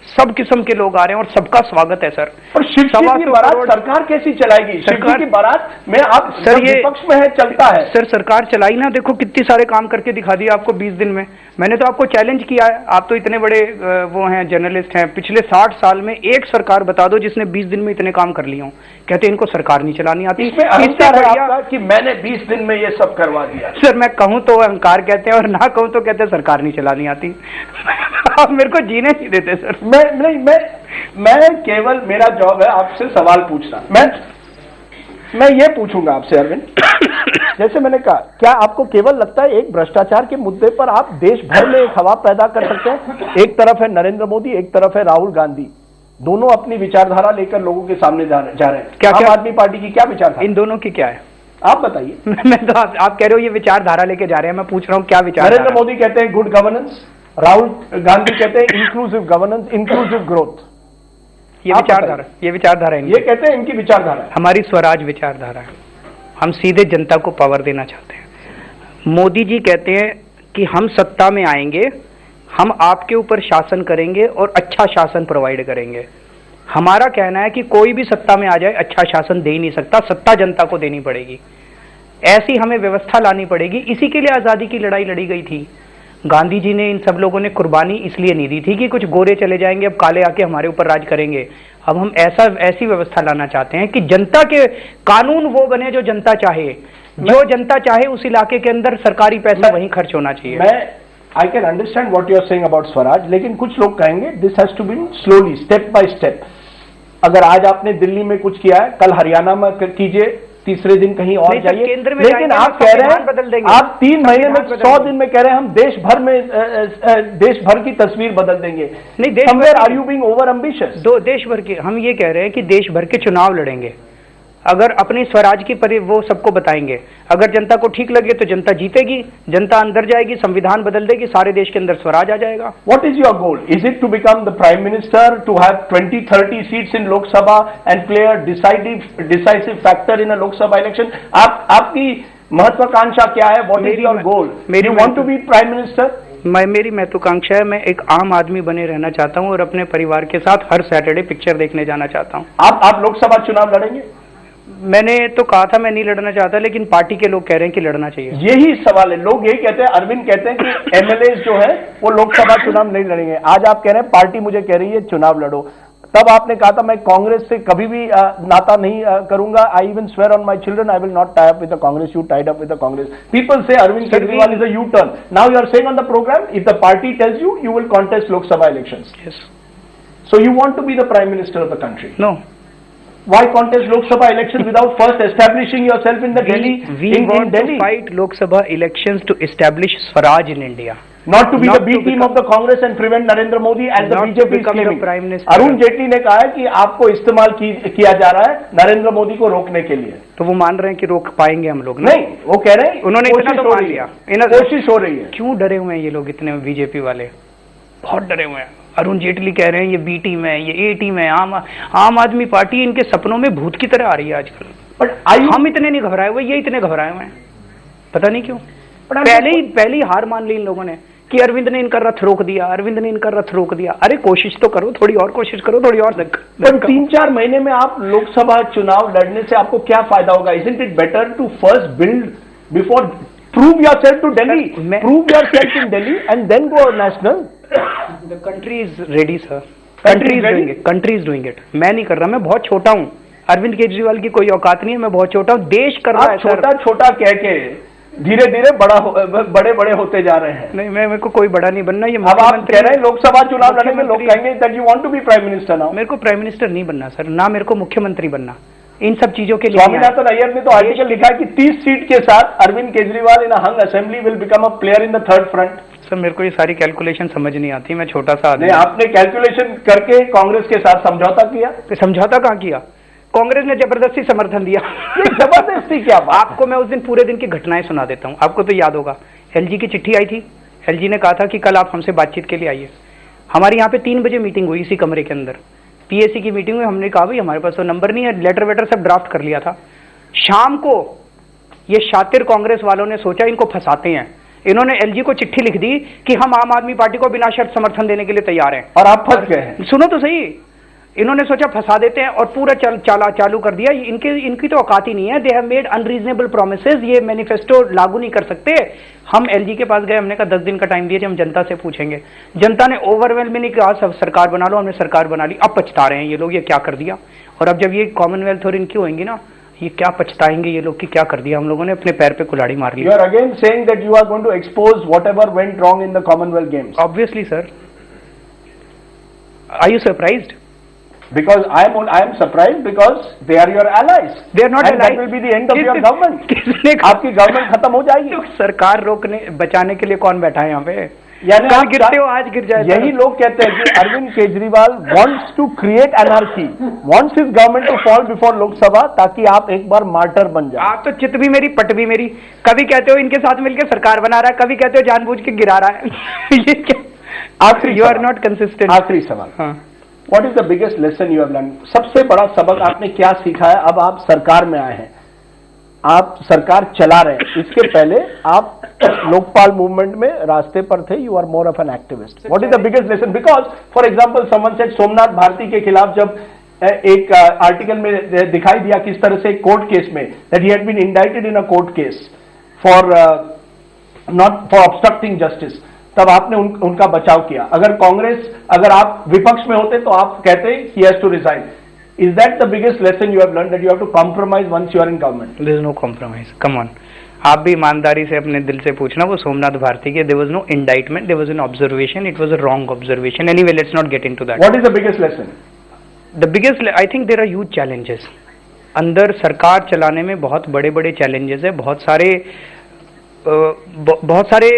सब किस्म के लोग आ रहे हैं और सबका स्वागत है सर। और शिव जी की बारात सरकार कैसी चलाएगी? शिव जी की बारात में आप सर ये विपक्ष में है, चलता है सर, सरकार चलाई ना, देखो कितने सारे काम करके दिखा दिया आपको 20 दिन में। मैंने तो आपको चैलेंज किया है, आप तो इतने बड़े वो हैं, जर्नलिस्ट हैं, पिछले 60 साल में एक सरकार बता दो जिसने 20 दिन में इतने काम कर लिए हों। कहते इनको सरकार नहीं चलानी आती। इसमें अहंकार है आपका कि मैंने 20 दिन में ये सब करवा दिया। सर मैं कहूं तो अहंकार कहते हैं और ना कहूं तो कहते हैं सरकार नहीं चलानी आती। आप मेरे को जीने नहीं देते सर। मैं केवल, मेरा जॉब है आपसे सवाल पूछना। मैं ये पूछूंगा आपसे अरविंद, जैसे मैंने कहा, क्या आपको केवल लगता है एक भ्रष्टाचार के मुद्दे पर आप देश भर में एक हवा पैदा कर सकते हैं? एक तरफ है नरेंद्र मोदी, एक तरफ है राहुल गांधी, दोनों अपनी विचारधारा लेकर लोगों के सामने जा रहे हैं। क्या आम आदमी पार्टी की क्या विचारधारा? इन दोनों की क्या है आप बताइए। मैं तो आप कह रहे हो ये विचारधारा लेके जा रहे हैं, मैं पूछ रहा हूँ क्या विचार। नरेंद्र मोदी कहते हैं गुड गवर्नेंस, राहुल गांधी कहते हैं इंक्लूसिव गवर्नेंस, इंक्लूसिव ग्रोथ। ये विचारधारा है, ये कहते हैं इनकी विचारधारा है। हमारी स्वराज विचारधारा है। हम सीधे जनता को पावर देना चाहते हैं। मोदी जी कहते हैं कि हम सत्ता में आएंगे, हम आपके ऊपर शासन करेंगे और अच्छा शासन प्रोवाइड करेंगे। हमारा कहना है कि कोई भी सत्ता में आ जाए अच्छा शासन दे ही नहीं सकता, सत्ता जनता को देनी पड़ेगी। ऐसी हमें व्यवस्था लानी पड़ेगी। इसी के लिए आज़ादी की लड़ाई लड़ी गई थी। गांधी जी ने, इन सब लोगों ने कुर्बानी इसलिए नहीं दी थी कि कुछ गोरे चले जाएंगे, अब काले आके हमारे ऊपर राज करेंगे। अब हम ऐसी व्यवस्था लाना चाहते हैं कि जनता के कानून वो बने जो जनता चाहे, जो जनता चाहे उस इलाके के अंदर सरकारी पैसा वहीं खर्च होना चाहिए। I can understand what you are saying about swaraj, लेकिन कुछ लोग कहेंगे this has to be slowly, step by step. अगर आज आपने दिल्ली में कुछ किया है, कल हरियाणा में कीजिए, तीसरे दिन कहीं और जाइए। लेकिन आप कह रहे हैं, आप 3 महीने में 100 दिन में कह रहे हैं हम देश भर की तस्वीर बदल देंगे। नहीं, somewhere are you being over ambitious? देश भर के, हम ये कह रहे हैं कि देश भर के चुनाव लड़ेंगे। अगर अपनी स्वराज की वो सबको बताएंगे, अगर जनता को ठीक लगे तो जनता जीतेगी, जनता अंदर जाएगी, संविधान बदल देगी, सारे देश के अंदर स्वराज आ जाएगा। What is your goal? Is it to become the prime minister, to have 20-30 seats in Lok Sabha and play a decisive factor in a Lok Sabha election? आपकी महत्वाकांक्षा क्या है? What is your goal? You want to be prime minister? मेरी महत्वाकांक्षा है, मैं एक आम आदमी बने रहना चाहता हूं और अपने परिवार के साथ हर सैटरडे पिक्चर देखने जाना चाहता हूं। आप लोकसभा चुनाव लड़ेंगे? मैंने तो कहा था मैं नहीं लड़ना चाहता, लेकिन पार्टी के लोग कह रहे हैं कि लड़ना चाहिए। यही सवाल है, लोग यही कहते हैं, अरविंद कहते हैं कि एमएलए जो है वो लोकसभा चुनाव नहीं लड़ेंगे। आज आप कह रहे हैं पार्टी मुझे कह रही है चुनाव लड़ो। तब आपने कहा था मैं कांग्रेस से कभी भी नाता नहीं करूंगा। I even swear on my children I will not tie up with the Congress. You tied up with the Congress. People say Arvind Kejriwal is a U turn. Now you are saying on the programme if the party tells you you will contest Lok Sabha elections. Yes. So you want to be the prime minister of the country? No. Why contest Lok Sabha elections without first establishing yourself in the Delhi? We want to fight Lok Sabha elections to establish Swaraj in India. Not to be the B team of the Congress and prevent Narendra Modi and the BJP claiming. Prime Minister. Arun Jaitley ने कहा है कि आपको इस्तेमाल किया जा रहा है नरेंद्र मोदी को रोकने के लिए। तो वो मान रहे हैं कि रोक पाएंगे हम लोग? नहीं, वो कह रहे हैं उन्होंने इतना तो मान लिया, कोशिश हो रही है। क्यों डरे हुए हैं ये लोग इतने? बीजेपी वाले बहुत डरे हुए हैं। अरुण जेटली कह रहे हैं ये बी टीम है, ये ए टीम है। आम आदमी पार्टी इनके सपनों में भूत की तरह आ रही है आजकल। बट हम इतने नहीं घबराए हुए, ये इतने घबराए हुए हैं, पता नहीं क्यों। पहले ही हार मान ली इन लोगों ने कि अरविंद ने इनका रथ रोक दिया, अरविंद ने इनका रथ रोक दिया। अरे कोशिश तो करो, थोड़ी और कोशिश करो, थोड़ी और। 3-4 महीने में आप लोकसभा चुनाव लड़ने से आपको क्या फायदा होगा? Isn't it better to first build before prove yourself to Delhi, prove yourself in Delhi and then go national? The country is ready, sir. Country is doing it. मैं नहीं कर रहा, मैं बहुत छोटा हूँ। अरविंद केजरीवाल की कोई औकात नहीं है, मैं बहुत छोटा हूँ, देश कर रहा है आप सर। छोटा छोटा कह के धीरे धीरे बड़े बड़े होते जा रहे हैं। नहीं, मेरे को कोई बड़ा नहीं बनना। ये अब आप कह रहे हैं लोकसभा चुनाव लड़ेंगे, लोग मुख्यमंत्री- कहेंगे that you want to be prime minister now. मेरे को प्राइम मिनिस्टर नहीं बनना सर, ना मेरे को मुख्यमंत्री बनना, इन सब चीजों के लिए नहीं आया। स्वामीनाथन अय्यर ने तो आर्टिकल लिखा है कि 30 सीट के साथ Arvind Kejriwal in a hung assembly will become a player in the third front. Sir मेरे को ये सारी कैलकुलेशन समझ नहीं आती, मैं छोटा सा आदमी। नहीं, आपने कैलकुलेशन करके कांग्रेस के साथ समझौता किया। तो समझौता कहाँ किया? कांग्रेस ने जबरदस्ती समर्थन दिया। ये जबरदस्ती क्या बात? आपको मैं उस दिन पूरे दिन की घटनाएं सुना देता हूँ, आपको तो याद होगा। एलजी की चिट्ठी आई थी, एलजी ने कहा था कि कल आप हमसे बातचीत के लिए आइए। हमारी यहाँ पे 3 बजे मीटिंग हुई इसी कमरे के अंदर, पीएसी की मीटिंग में। हमने कहा भाई हमारे पास तो नंबर नहीं है, लेटर वेटर सब ड्राफ्ट कर लिया था। शाम को ये शातिर कांग्रेस वालों ने सोचा इनको फंसाते हैं, इन्होंने एलजी को चिट्ठी लिख दी कि हम आम आदमी पार्टी को बिना शर्त समर्थन देने के लिए तैयार हैं। और आप फंस गए हैं। सुनो तो सही, इन्होंने सोचा फंसा देते हैं और पूरा चालू कर दिया। इनकी तो औकात ही नहीं है। They have made unreasonable promises, ये मैनिफेस्टो लागू नहीं कर सकते। हम एलजी के पास गए, हमने कहा 10 दिन का टाइम दिए, हम जनता से पूछेंगे। जनता ने ओवरवेलमिंग कहा सब सरकार बना लो, हमने सरकार बना ली। अब पछता रहे हैं ये लोग, ये क्या कर दिया। और अब जब ये कॉमनवेल्थ और इनकी होंगी ना, ये क्या पछताएंगे ये लोग कि क्या कर दिया हम लोगों ने, अपने पैर पे कुल्हाड़ी मार ली। You are again saying that you are going to expose whatever went wrong in the Commonwealth Games. Obviously, sir. Are you surprised? Because I am surprised because they are your allies. They are not and allies. that will be the end of your government. किसने कहा? आपकी government खत्म हो जाएगी। तो सरकार रोकने बचाने के लिए कौन बैठा है यहाँ पे? यानी कल आप गिरते हो आज गिर जाए। यही लोग कहते हैं कि Arvind Kejriwal wants to create anarchy, wants his government to fall before Lok Sabha, ताकि आप एक बार मार्टर बन जाए। आप तो चित भी मेरी पट भी मेरी। कभी कहते हो इनके साथ मिलकर सरकार बना रहा है, कभी कहते हो जानबूझ के गिरा रहा है। ये क्या? आखिरी यू आर सवाल। Not consistent. आखिरी सवाल, हाँ, what is the biggest lesson you have learn? सबसे बड़ा सबक आपने क्या सीखा है? अब आप सरकार में आए हैं, आप सरकार चला रहे हैं, इसके पहले आप लोकपाल मूवमेंट में रास्ते पर थे, you are more of an activist. What is the biggest lesson? Because for example someone said Somnath Bharati के खिलाफ जब एक आर्टिकल में दिखाई दिया किस तरह से कोर्ट केस में that he had been indicted in a court case for not for obstructing justice, तब आपने उनका बचाव किया। अगर आप विपक्ष में होते तो आप कहते he has to resign. Is that the biggest lesson you have learned, that you have to compromise once you are in government? there is no compromise. Come on. आप भी ईमानदारी से अपने दिल से पूछना, वो सोमनाथ भारती के there was no indictment, there was an observation, it was a wrong observation. Anyway, let's not get into that. What is the biggest lesson? The biggest, I think there are huge challenges. अंदर सरकार चलाने में बहुत बड़े बड़े challenges है, बहुत सारे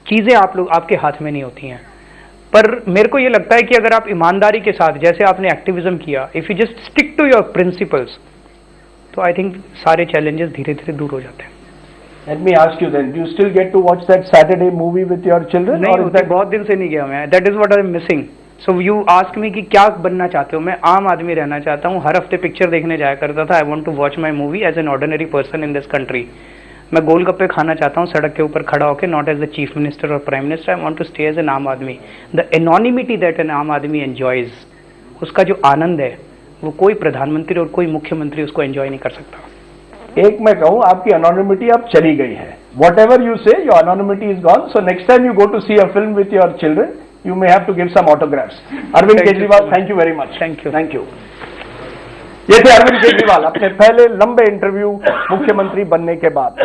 चीजें आपके हाथ में नहीं होती हैं। पर मेरे को ये लगता है कि अगर आप ईमानदारी के साथ, जैसे आपने एक्टिविज्म किया, if you just stick to your principles, तो आई थिंक सारे चैलेंजेस धीरे धीरे दूर हो जाते हैं। Let me ask you then, do you still get to watch that Saturday movie with your children? नहीं or is होता, that बहुत दिन से नहीं गया मैं। That is what I am missing. So you ask me कि क्या बनना चाहते हो? मैं आम आदमी रहना चाहता हूँ। हर हफ्ते पिक्चर देखने जाया करता था। I want to watch my movie as an ordinary person in this country. मैं गोलगप्पे खाना चाहता हूँ सड़क के ऊपर खड़ा होकर, not as the chief minister और prime minister. I want to stay as an aam aadmi. The anonymity that N aam आदमी एंजॉयज, उसका जो आनंद है वो कोई प्रधानमंत्री और कोई मुख्यमंत्री उसको एंजॉय नहीं कर सकता। एक मैं कहूं, आपकी anonymity अब चली गई है। Whatever you say, your anonymity is gone. So next time you go to see a film with your children, you may have to give some autographs. Arvind Kejriwal, thank you very much. Thank you. Thank you. ये थे अरविंद केजरीवाल अपने पहले लंबे interview मुख्यमंत्री बनने के बाद।